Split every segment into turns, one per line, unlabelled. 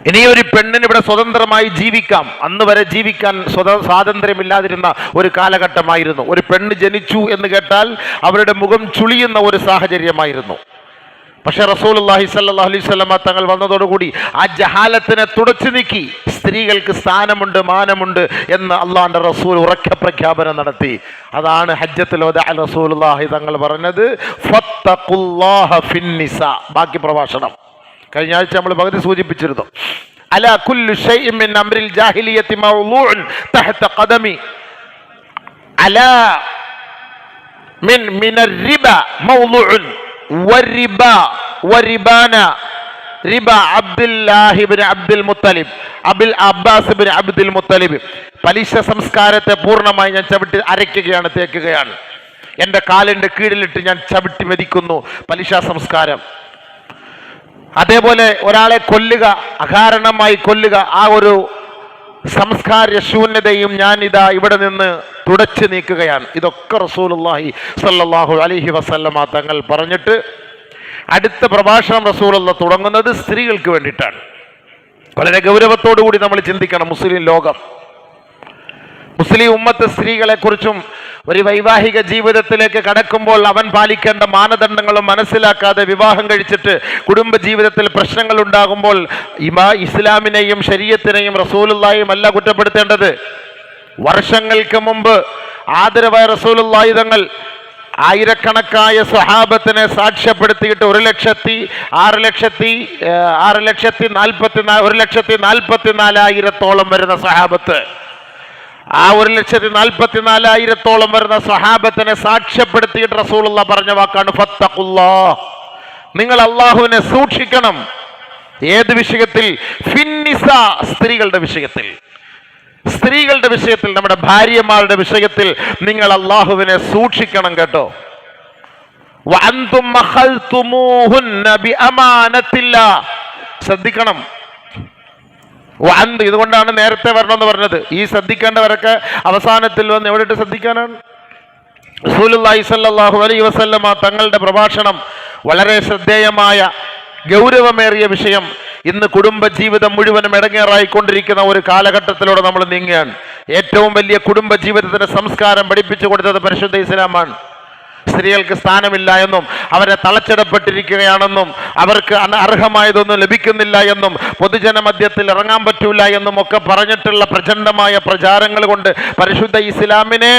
ഇനി ഒരു പെണ്ണിന് ഇവിടെ സ്വതന്ത്രമായി ജീവിക്കാം. അന്ന് വരെ ജീവിക്കാൻ സ്വാതന്ത്ര്യമില്ലാതിരുന്ന ഒരു കാലഘട്ടമായിരുന്നു. ഒരു പെണ്ണ് ജനിച്ചു എന്ന് കേട്ടാൽ അവരുടെ മുഖം ചുളിയുന്ന ഒരു സാഹചര്യമായിരുന്നു. പക്ഷെ റസൂലുള്ളാഹി സ്വല്ലല്ലാഹു അലൈഹി വസല്ലമ തങ്ങൾ വന്നതോടുകൂടി ആ ജഹാലത്തിനെ തുടച്ചു നീക്കി. സ്ത്രീകൾക്ക് സ്ഥാനമുണ്ട്, മാനമുണ്ട് എന്ന് അള്ളാഹുവിന്റെ റസൂൽ ഉറക്കെ പ്രഖ്യാപനം നടത്തി. അതാണ് ഹജ്ജത്തുൽ വദാഇ റസൂലുള്ളാഹി തങ്ങൾ പറഞ്ഞത് ഫത്തഖുല്ലാഹ ഫിന്നിസാ. ബാക്കി പ്രഭാഷണം കഴിഞ്ഞ ആഴ്ച നമ്മൾ പകുതി സൂചിപ്പിച്ചിരുന്നു. അലാ കുല്ലു ശൈഇൻ മിൻ അംരിൽ ജാഹിലിയ്യത്തി മൗളൂഉൻ തഹത ഖദമി അലാ മിനർ റിബ മൗളൂഉൻ വരിബ വരിബാന റിബ അബ്ദുല്ലാഹി ഇബ്നു അബ്ദുൽ മുത്തലിബ് അബുൽ അബ്ബാസ് ഇബ്നു അബ്ദുൽ മുത്തലിബ്. പലിശ സംസ്കാരത്തെ പൂർണ്ണമായി ഞാൻ ചവിട്ടി അരയ്ക്കുകയാണ്, തേക്കുകയാണ്. എൻ്റെ കാലിൻ്റെ കീഴിലിട്ട് ഞാൻ ചവിട്ടി മെതിക്കുന്നു പലിശ സംസ്കാരം. അതേപോലെ ഒരാളെ കൊല്ലുക, അകാരണമായി കൊല്ലുക, ആ ഒരു സംസ്കാര ശൂന്യതയും ഞാൻ ഇതാ ഇവിടെ നിന്ന് തുടച്ചു നീക്കുകയാണ്. ഇതൊക്കെ റസൂലുള്ളാഹി സ്വല്ലല്ലാഹു അലൈഹി വസല്ലമ തങ്ങൾ പറഞ്ഞിട്ട് അടുത്ത പ്രഭാഷണം റസൂലുള്ളാഹി തുടങ്ങുന്നത് സ്ത്രീകൾക്ക് വേണ്ടിയിട്ടാണ്. വളരെ ഗൗരവത്തോടു കൂടി നമ്മൾ ചിന്തിക്കണം. മുസ്ലിം ലോകം, മുസ്ലിം ഉമ്മത്ത് സ്ത്രീകളെക്കുറിച്ചും ഒരു വൈവാഹിക ജീവിതത്തിലേക്ക് കടക്കുമ്പോൾ അവൻ പാലിക്കേണ്ട മാനദണ്ഡങ്ങളും മനസ്സിലാക്കാതെ വിവാഹം കഴിച്ചിട്ട് കുടുംബ ജീവിതത്തിൽ പ്രശ്നങ്ങൾ ഉണ്ടാകുമ്പോൾ ഇസ്ലാമിനെയും ശരീഅത്തിനെയും റസൂലുള്ളാഹിയും അല്ല കുറ്റപ്പെടുത്തേണ്ടത്. വർഷങ്ങൾക്ക് മുമ്പ് ആദരവായ റസൂലുള്ളാഹി തങ്ങൾ ആയിരക്കണക്കായ സ്വഹാബത്തിനെ സാക്ഷ്യപ്പെടുത്തിയിട്ട് 1,44,000 വരുന്ന സ്വഹാബത്ത്, ആ 1,44,000 വരുന്ന സ്വഹാബത്തിനെ സാക്ഷ്യപ്പെടുത്തിയിട്ട് റസൂലുള്ളാഹി പറഞ്ഞ വാക്കാണ് ഫത്തഖുല്ലാഹ്. നിങ്ങൾ അല്ലാഹുവിനെ സൂക്ഷിക്കണം. ഏത് വിഷയത്തിൽ? ഫിന്നിസാ, സ്ത്രീകളുടെ വിഷയത്തിൽ. സ്ത്രീകളുടെ വിഷയത്തിൽ, നമ്മുടെ ഭാര്യമാരുടെ വിഷയത്തിൽ നിങ്ങൾ അല്ലാഹുവിനെ സൂക്ഷിക്കണം കേട്ടോ. വഅൻതും അഖൽതുമൂഹുന്ന ബിഅമാനത്തില്ലാഹ്. ശ്രദ്ധിക്കണം. ഇതുകൊണ്ടാണ് നേരത്തെ വരണമെന്ന് പറഞ്ഞത്. ഈ ശ്രദ്ധിക്കേണ്ടവരൊക്കെ അവസാനത്തിൽ വന്ന് എവിടെയിട്ട് ശ്രദ്ധിക്കാനാണ്? റസൂലുള്ളാഹി സ്വല്ലല്ലാഹു അലൈഹി വസല്ലമ തങ്ങളുടെ പ്രഭാഷണം വളരെ ശ്രദ്ധേയമായ ഗൗരവമേറിയ വിഷയം. ഇന്ന് കുടുംബ ജീവിതം മുഴുവനും ഇടങ്ങേറായിക്കൊണ്ടിരിക്കുന്ന ഒരു കാലഘട്ടത്തിലൂടെ നമ്മൾ നീങ്ങുകയാണ്. ഏറ്റവും വലിയ കുടുംബ ജീവിതത്തിന്റെ സംസ്കാരം പഠിപ്പിച്ചു കൊടുത്തത് പരിശുദ്ധ ഇസ്ലാമാണ്. സ്ത്രീകൾക്ക് സ്ഥാനമില്ല എന്നും അവരെ തളച്ചിടപ്പെട്ടിരിക്കുകയാണെന്നും അവർക്ക് അർഹമായതൊന്നും ലഭിക്കുന്നില്ല എന്നും പൊതുജന മധ്യത്തിൽ ഇറങ്ങാൻ പറ്റൂല എന്നും ഒക്കെ പറഞ്ഞിട്ടുള്ള പ്രചണ്ഡമായ പ്രചാരങ്ങൾ കൊണ്ട് പരിശുദ്ധ ഇസ്ലാമിനെ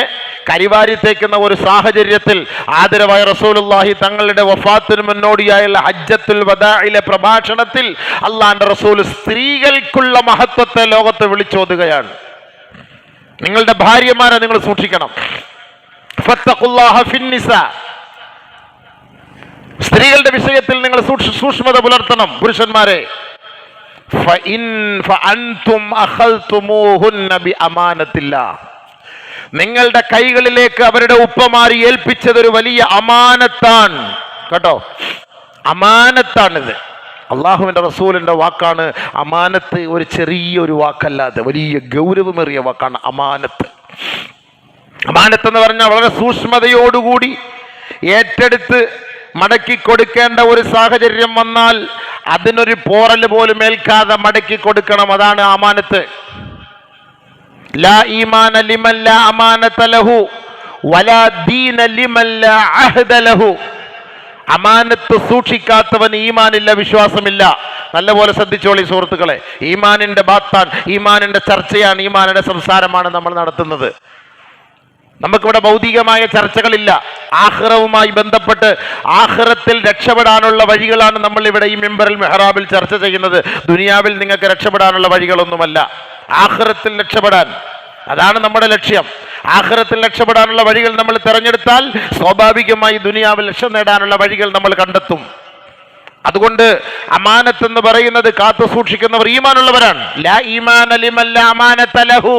കരിവാരി തേക്കുന്ന ഒരു സാഹചര്യത്തിൽ ആദരവായ റസൂലുള്ളാഹി തങ്ങളുടെ വഫാത്തിന് മുന്നോടിയായുള്ള ഹജ്ജത്തുൽ വദാഇലെ പ്രഭാഷണത്തിൽ അല്ലാഹുവിന്റെ റസൂൽ സ്ത്രീകൾക്കുള്ള മഹത്വത്തെ ലോകത്ത് വിളിച്ചോതുകയാണ്. നിങ്ങളുടെ ഭാര്യമാരെ നിങ്ങൾ സൂക്ഷിക്കണം. ഫത്തഖുല്ലാഹ ഫിന്നിസാ. സ്ത്രീകളുടെ വിഷയത്തിൽ നിങ്ങൾ സൂക്ഷ്മത പുലർത്തണം പുരുഷന്മാരെ. ഫഅൻതും അഖൽതുമൂഹുന്ന ബിഅമാനത്തില്ലാഹ്. നിങ്ങളുടെ കൈകളിലേക്ക് അവരുടെ ഉപ്പമാരി ഏൽപ്പിച്ചത് ഒരു വലിയ അമാനത്താണ് കേട്ടോ. അമാനത്താണിത്. അള്ളാഹുവിന്റെ റസൂലിന്റെ വാക്കാണ് അമാനത്ത്. ഒരു ചെറിയൊരു വാക്കല്ലാതെ വലിയ ഗൗരവമേറിയ വാക്കാണ് അമാനത്ത്. അമാനത്ത് എന്ന് പറഞ്ഞാൽ വളരെ സൂക്ഷ്മതയോടുകൂടി ഏറ്റെടുത്ത് മടക്കി കൊടുക്കേണ്ട ഒരു സാഹചര്യം വന്നാൽ അതിനൊരു പോറൽ പോലും ഏൽക്കാതെ മടക്കി കൊടുക്കണം. അതാണ് അമാനത്ത്. ലാ ഈമാന ലിമൻ ലാ അമാനത ലഹു വലാ ദീന ലിമൻ ലാ അഹ്ദ ലഹു. അമാനത്ത് സൂക്ഷിക്കാത്തവന് ഈമാനില്ല, വിശ്വാസമില്ല. നല്ലപോലെ ശ്രദ്ധിച്ചോളി സുഹൃത്തുക്കളെ. ഈമാനിന്റെ ബാത്താണ്, ഈമാനിന്റെ ചർച്ചയാണ്, ഈമാനിന്റെ സംസാരമാണ് നമ്മൾ നടത്തുന്നത്. നമുക്കിവിടെ ഭൗതികമായ ചർച്ചകളില്ല. ആഖിറവുമായി ബന്ധപ്പെട്ട് ആഖിറത്തിൽ രക്ഷപ്പെടാനുള്ള വഴികളാണ് നമ്മൾ ഇവിടെ ഈ മിമ്പറിൽ മെഹ്റാബിൽ ചർച്ച ചെയ്യുന്നത്. ദുനിയാവിൽ നിങ്ങൾക്ക് രക്ഷപ്പെടാനുള്ള വഴികളൊന്നുമല്ല, ആഖിറത്തിൽ രക്ഷപ്പെടാൻ. അതാണ് നമ്മുടെ ലക്ഷ്യം. ആഖിറത്തിൽ രക്ഷപ്പെടാനുള്ള വഴികൾ നമ്മൾ തിരഞ്ഞെടുത്താൽ സ്വാഭാവികമായി ദുനിയാവിൽ രക്ഷ നേടാനുള്ള വഴികൾ നമ്മൾ കണ്ടെത്തും. അതുകൊണ്ട് അമാനത്ത് എന്ന് പറയുന്നത് കാത്തു സൂക്ഷിക്കുന്നവർ ഈമാനുള്ളവരാണ്. ലാ ഈമാന ലിമൻ ലാ അമാനത ലഹു.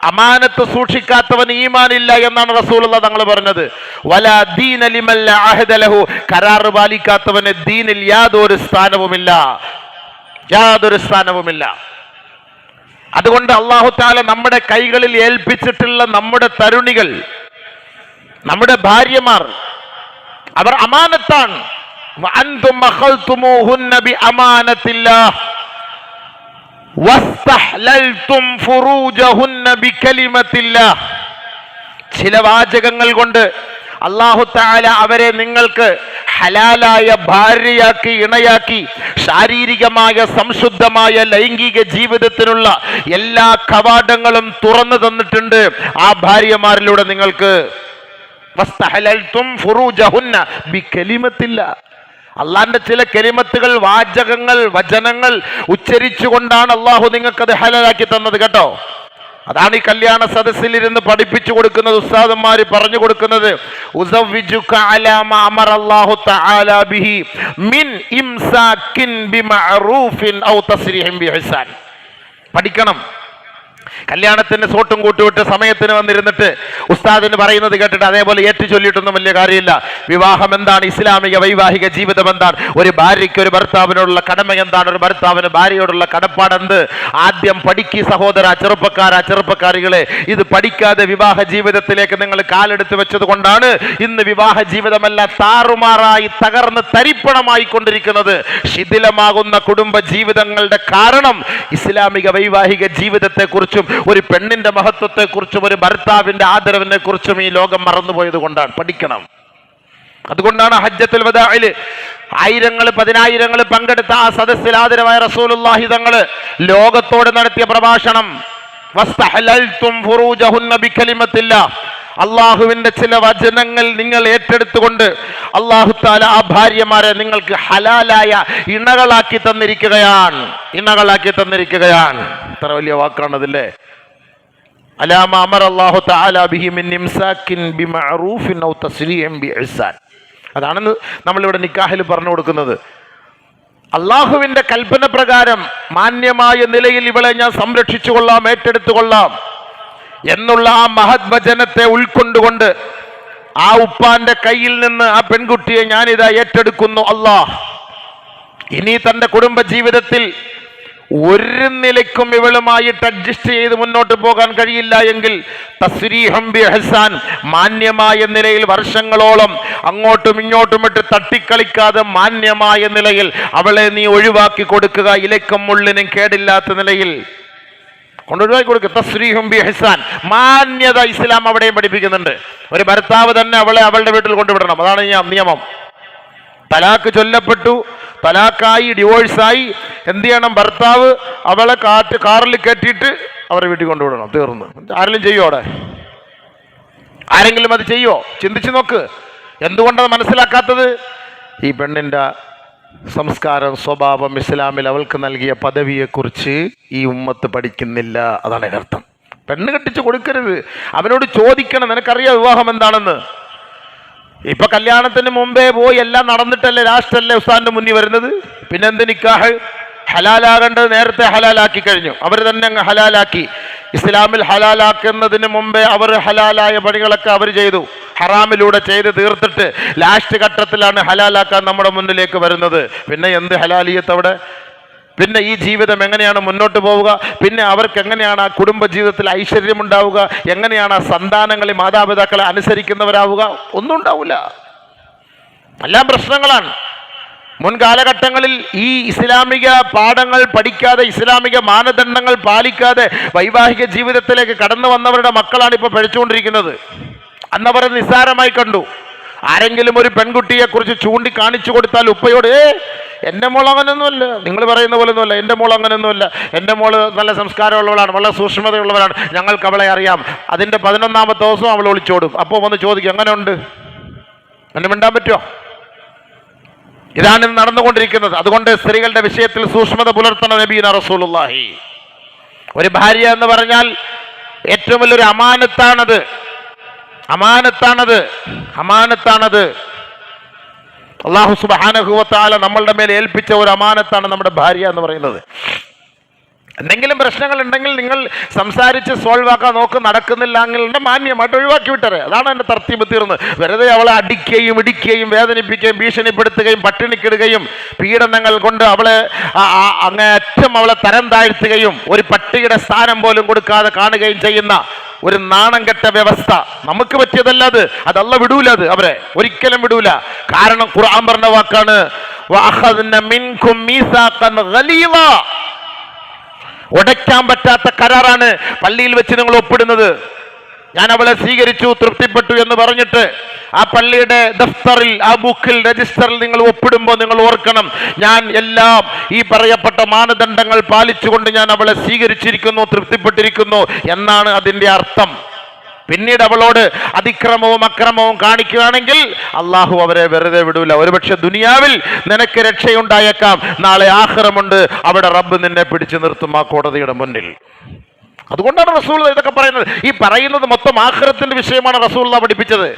അമാനത്ത് സൂക്ഷിക്കാത്തവന് ഈമാനില്ല എന്നാണ് റസൂലുള്ളാഹി തങ്ങൾ പറഞ്ഞത്. വലാ ദീന ലിമൻ ലാ അഹ്ദ ലഹു. കരാറ് പാലിക്കാത്തവന് ദീനിൽ യാതൊരു സ്ഥാനവുമില്ല, യാതൊരു സ്ഥാനവുമില്ല. അതുകൊണ്ട് അല്ലാഹു തആല നമ്മുടെ കൈകളിൽ ഏൽപ്പിച്ചിട്ടുള്ള നമ്മുടെ തരുണികൾ, നമ്മുടെ ഭാര്യമാർ, അവർ അമാനത്താണ്. വഅൻതും അഖൽതുമൂഹുന്ന ബിഅമാനത്തില്ലാഹ്. വസ്തഹ്ലൽതും ഫുറൂജഹുന്ന ബികലിമത്തില്ലാഹ്. ചില വാചകങ്ങൾ കൊണ്ട് അല്ലാഹു തആല അവരെ നിങ്ങൾക്ക് ഹലാലായ ഭാര്യയാക്കി, ഇണയാക്കി, ശാരീരികമായ സംശുദ്ധമായ ലൈംഗിക ജീവിതത്തിനുള്ള എല്ലാ കവാടങ്ങളും തുറന്നു തന്നിട്ടുണ്ട് ആ ഭാര്യമാരിലൂടെ നിങ്ങൾക്ക്. വസ്തഹ്ലൽതും ഫുറൂജഹുന്ന ബികലിമത്തില്ലാഹ്. അള്ളാന്റെ ചില കലിമത്തുകൾ, വാചകങ്ങൾ, വചനങ്ങൾ ഉച്ചരിച്ചുകൊണ്ടാണ് അള്ളാഹു നിങ്ങൾക്കത് ഹലാലാക്കി തന്നത് കേട്ടോ. അതാണ് ഈ കല്യാണ സദസ്സിൽ ഇരുന്ന് പഠിപ്പിച്ചു കൊടുക്കുന്നത്, ഉസ്താദന്മാര് പറഞ്ഞു കൊടുക്കുന്നത്. ഉസവ്വിജുക അലാ മാ അമറല്ലാഹു തആല ബിഹി മിൻ ഇംസാകിൻ ബിമഅറൂഫിൻ ഔ തസ്രീഹിൻ ബിഇഹ്സാൻ. പഠിക്കണം. കല്യാണത്തിന് സോട്ടും കൂട്ടുവിട്ട് സമയത്തിന് വന്നിരുന്നിട്ട് ഉസ്താദിന് പറയുന്നത് കേട്ടിട്ട് അതേപോലെ ഏറ്റു ചൊല്ലിയിട്ടൊന്നും വലിയ കാര്യമില്ല. വിവാഹം എന്താണ്, ഇസ്ലാമിക വൈവാഹിക ജീവിതം എന്താണ്, ഒരു ഭാര്യയ്ക്ക് ഒരു ഭർത്താവിനോടുള്ള കടമ എന്താണ്, ഒരു ഭർത്താവിന് ഭാര്യയോടുള്ള കടപ്പാടെന്ത്, ആദ്യം പഠിക്ക് സഹോദര, ചെറുപ്പക്കാരികളെ. ഇത് പഠിക്കാതെ വിവാഹ ജീവിതത്തിലേക്ക് നിങ്ങൾ കാലെടുത്ത് വെച്ചത് കൊണ്ടാണ് ഇന്ന് വിവാഹ ജീവിതമെല്ലാം താറുമാറായി തകർന്ന് തരിപ്പണമായി കൊണ്ടിരിക്കുന്നത്. ശിഥിലമാകുന്ന കുടുംബ ജീവിതങ്ങളുടെ കാരണം ഇസ്ലാമിക വൈവാഹിക ജീവിതത്തെ കുറിച്ചും ഒരു പെണ്ണിന്റെ മഹത്വത്തെ കുറിച്ചും ഒരു ഭർത്താവിന്റെ ആദരവിനെ കുറിച്ചും ഈ ലോകം മറന്നുപോയത് കൊണ്ടാണ്. പഠിക്കണം. അതുകൊണ്ടാണ് ഹജ്ജത്തുൽ വദാഇല് ആയിരങ്ങൾ പതിനായിരങ്ങൾ പങ്കെടുത്ത ആ സദസ്സിൽ ആദരവായ റസൂലുള്ളാഹി തങ്ങള് ലോകത്തോട് നടത്തിയ പ്രഭാഷണം വസ്തഹ്ലൽതും ഫുറൂജഹുന്ന ബികലിമത്തില്ലാഹ്. അള്ളാഹുവിന്റെ ചില വചനങ്ങൾ നിങ്ങൾ ഏറ്റെടുത്തുകൊണ്ട് അള്ളാഹു തആല ആ ഭാര്യമാരെ നിങ്ങൾക്ക് ഹലാലായ ഇണകളാക്കി തന്നിരിക്കുകയാണ്. എത്ര വലിയ വാക്കാണതില്ലേ. അലാ മാ അമറല്ലാഹു തആല ബിഹി മിൻ ഇംസാകിൻ ബിമഅറൂഫിൻ ഔ തസ്രീഹിൻ ബിഇഹ്സാൻ. അതാണ് നമ്മളിവിടെ നിക്കാഹിൽ പറഞ്ഞു കൊടുക്കുന്നത്. അള്ളാഹുവിന്റെ കൽപ്പന പ്രകാരം മാന്യമായ നിലയിൽ ഇവളെ ഞാൻ സംരക്ഷിച്ചു കൊള്ളാം, ഏറ്റെടുത്തുകൊള്ളാം എന്നുള്ള ആ മഹത് വചനത്തെ ഉൾക്കൊണ്ടുകൊണ്ട് ആ ഉപ്പാന്റെ കയ്യിൽ നിന്ന് ആ പെൺകുട്ടിയെ ഞാനിതാ ഏറ്റെടുക്കുന്നു അല്ലാഹ്. ഇനി തന്റെ കുടുംബ ജീവിതത്തിൽ ഒരു നിലയ്ക്കും ഇവളുമായിട്ട് അഡ്ജസ്റ്റ് ചെയ്ത് മുന്നോട്ട് പോകാൻ കഴിയില്ല എങ്കിൽ തസ്രീഹം ബിഇഹ്സാൻ, മാന്യമായ നിലയിൽ വർഷങ്ങളോളം അങ്ങോട്ടും ഇങ്ങോട്ടും ഇട്ട് തട്ടിക്കളിക്കാതെ മാന്യമായ നിലയിൽ അവളെ നീ ഒഴിവാക്കി കൊടുക്കുക. ഇലക്കും മുള്ളിനും കേടില്ലാത്ത നിലയിൽ കൊണ്ടൊഴിവാക്കി കൊടുക്കുക. തസ്രീഹും ബിഇഹ്സാൻ, മാന്യത ഇസ്ലാം അവിടെയും പഠിപ്പിക്കുന്നുണ്ട്. ഒരു ഭർത്താവ് തന്നെ അവളെ അവളുടെ വീട്ടിൽ കൊണ്ടുവിടണം. അതാണ് നിയമം. തലാക്ക് ചൊല്ലപ്പെട്ടു, തലാക്കായി, ഡിവോഴ്സായി, എന്ത് ചെയ്യണം? ഭർത്താവ് അവളെ കാറിൽ കയറ്റിയിട്ട് അവരുടെ വീട്ടിൽ കൊണ്ടുവിടണം. തീർന്നു. ആരെങ്കിലും ചെയ്യോ? അവിടെ ആരെങ്കിലും അത് ചെയ്യോ? ചിന്തിച്ചു നോക്ക്. എന്തുകൊണ്ടത് മനസ്സിലാക്കാത്തത്? ഈ പെണ്ണിൻ്റെ സംസ്കാരം, സ്വഭാവം, ഇസ്ലാമിൽ അവൾക്ക് നൽകിയ പദവിയെക്കുറിച്ച് ഈ ഉമ്മത്ത് പഠിക്കുന്നില്ല. അതാണ് അതിനർത്ഥം. പെണ്ണ് കെട്ടിച്ച് കൊടുക്കരുത്. അവനോട് ചോദിക്കണം, നിനക്കറിയാം വിവാഹം എന്താണെന്ന്. ഇപ്പൊ കല്യാണത്തിന് മുമ്പേ പോയി എല്ലാം നടന്നിട്ടല്ലേ ലാസ്റ്റല്ലേ ഉസ്താദിന്റെ മുന്നിൽ വരുന്നത്. പിന്നെന്ത് നിക്കാഹ്? ഹലാലാകേണ്ടത് നേരത്തെ ഹലാലാക്കി കഴിഞ്ഞു. അവർ തന്നെ അങ്ങ് ഹലാലാക്കി. ഇസ്ലാമിൽ ഹലാലാക്കുന്നതിന് മുമ്പേ അവർ ഹലാലായ പണികളൊക്കെ അവർ ചെയ്തു, ഹറാമിലൂടെ ചെയ്ത് തീർത്തിട്ട് ലാസ്റ്റ് ഘട്ടത്തിലാണ് ഹലാലാക്കാൻ നമ്മുടെ മുന്നിലേക്ക് വരുന്നത്. പിന്നെ എന്ത് ഹലാലിയത്ത് അവിടെ? പിന്നെ ഈ ജീവിതം എങ്ങനെയാണ് മുന്നോട്ട് പോവുക? പിന്നെ അവർക്ക് എങ്ങനെയാണ് ആ കുടുംബ ജീവിതത്തിൽ ഐശ്വര്യമുണ്ടാവുക? എങ്ങനെയാണ് ആ സന്താനങ്ങളെ, മാതാപിതാക്കളെ അനുസരിക്കുന്നവരാവുക? ഒന്നും ഉണ്ടാവില്ല. എല്ലാം പ്രശ്നങ്ങളാണ്. മുൻകാലഘട്ടങ്ങളിൽ ഈ ഇസ്ലാമിക പാഠങ്ങൾ പഠിക്കാതെ, ഇസ്ലാമിക മാനദണ്ഡങ്ങൾ പാലിക്കാതെ വൈവാഹിക ജീവിതത്തിലേക്ക് കടന്നു വന്നവരുടെ മക്കളാണ് ഇപ്പോൾ പഴിച്ചുകൊണ്ടിരിക്കുന്നത്. അന്നവർ നിസ്സാരമായി കണ്ടു. ആരെങ്കിലും ഒരു പെൺകുട്ടിയെ കുറിച്ച് ചൂണ്ടിക്കാണിച്ചു കൊടുത്താൽ ഉപ്പയോട്, എൻ്റെ മോൾ അങ്ങനെയൊന്നുമല്ല, നിങ്ങൾ പറയുന്ന പോലെ ഒന്നുമല്ല, എൻ്റെ മോൾ അങ്ങനെയൊന്നുമല്ല, എൻ്റെ മോള് നല്ല സംസ്കാരമുള്ളവളാണ്, വളരെ സൂക്ഷ്മതയുള്ളവരാണ്, ഞങ്ങൾക്ക് അവളെ അറിയാം. അതിൻ്റെ 11ാമത്തെ ദിവസം അവൾ ഒളിച്ചോടും. അപ്പോൾ വന്ന് ചോദിക്കും, എങ്ങനെ ഉണ്ട്, എന്നെ മിണ്ടാൻ പറ്റുമോ? ഇതാണ് നടന്നുകൊണ്ടിരിക്കുന്നത്. അതുകൊണ്ട് സ്ത്രീകളുടെ വിഷയത്തിൽ സൂക്ഷ്മത പുലർത്തണ നബീന റസൂലുള്ളാഹി. ഒരു ഭാര്യ എന്ന് പറഞ്ഞാൽ ഏറ്റവും വലിയൊരു അമാനത്താണത്. അല്ലാഹു സുബ്ഹാനഹു വ തആല നമ്മളുടെ മേൽ ഏൽപ്പിച്ച ഒരു അമാനത്താണ് നമ്മുടെ ഭാര്യ എന്ന് പറയുന്നത്. എന്തെങ്കിലും പ്രശ്നങ്ങൾ ഉണ്ടെങ്കിൽ നിങ്ങൾ സംസാരിച്ച് സോൾവ് ആക്കാൻ നോക്ക്. നടക്കുന്നില്ല എങ്കിൽ മാന്യമായിട്ട് ഒഴിവാക്കി വിട്ടറേ. അതാണ് എൻ്റെ തർത്തീബ് തീർന്നത്. വെറുതെ അവളെ അടിക്കുകയും ഇടിക്കുകയും വേദനിപ്പിക്കുകയും ഭീഷണിപ്പെടുത്തുകയും പട്ടിണിക്കിടുകയും പീഡനങ്ങൾ കൊണ്ട് അവളെ അങ്ങേയറ്റം അവളെ തരം താഴ്ത്തുകയും ഒരു പട്ടിയുടെ സ്ഥാനം പോലും കൊടുക്കാതെ കാണുകയും ചെയ്യുന്ന ഒരു നാണം കെട്ട വ്യവസ്ഥ നമുക്ക് പറ്റിയതല്ല അത്. അതല്ല വിടൂല, അത് അവരെ ഒരിക്കലും വിടൂല. കാരണം ഖുർആൻ പറഞ്ഞ വാക്കാണ്, വഅഖദ്ന മിൻകും മീസാഖൻ ഗലീള. ഉടയ്ക്കാൻ പറ്റാത്ത കരാറാണ് പള്ളിയിൽ വെച്ച് നിങ്ങൾ ഒപ്പിടുന്നത്. ഞാൻ അവളെ സ്വീകരിച്ചു, തൃപ്തിപ്പെട്ടു എന്ന് പറഞ്ഞിട്ട് ആ പള്ളിയുടെ ദഫ്തറിൽ, ആ ബുക്കിൽ, രജിസ്റ്ററിൽ നിങ്ങൾ ഒപ്പിടുമ്പോൾ നിങ്ങൾ ഓർക്കണം, ഞാൻ എല്ലാം ഈ പറയപ്പെട്ട മാനദണ്ഡങ്ങൾ പാലിച്ചുകൊണ്ട് ഞാൻ അവളെ സ്വീകരിച്ചിരിക്കുന്നു, തൃപ്തിപ്പെട്ടിരിക്കുന്നു എന്നാണ് അതിൻ്റെ അർത്ഥം. പിന്നീട് അവളോട് അതിക്രമവും അക്രമവും കാണിക്കുകയാണെങ്കിൽ അള്ളാഹു അവരെ വെറുതെ വിടൂല. ഒരുപക്ഷെ ദുനിയാവിൽ നിനക്ക് രക്ഷയുണ്ടായേക്കാം, നാളെ ആഖിറമുണ്ട്, അവിടെ റബ്ബ് നിന്നെ പിടിച്ചു നിർത്തും ആ കോടതിയുടെ മുന്നിൽ. അതുകൊണ്ടാണ് റസൂൽ ഇതൊക്കെ പറയുന്നത്. ഈ പറയുന്നത് മൊത്തം ആഖിറത്തിന്റെ വിഷയമാണ് റസൂൽ പഠിപ്പിച്ചത്.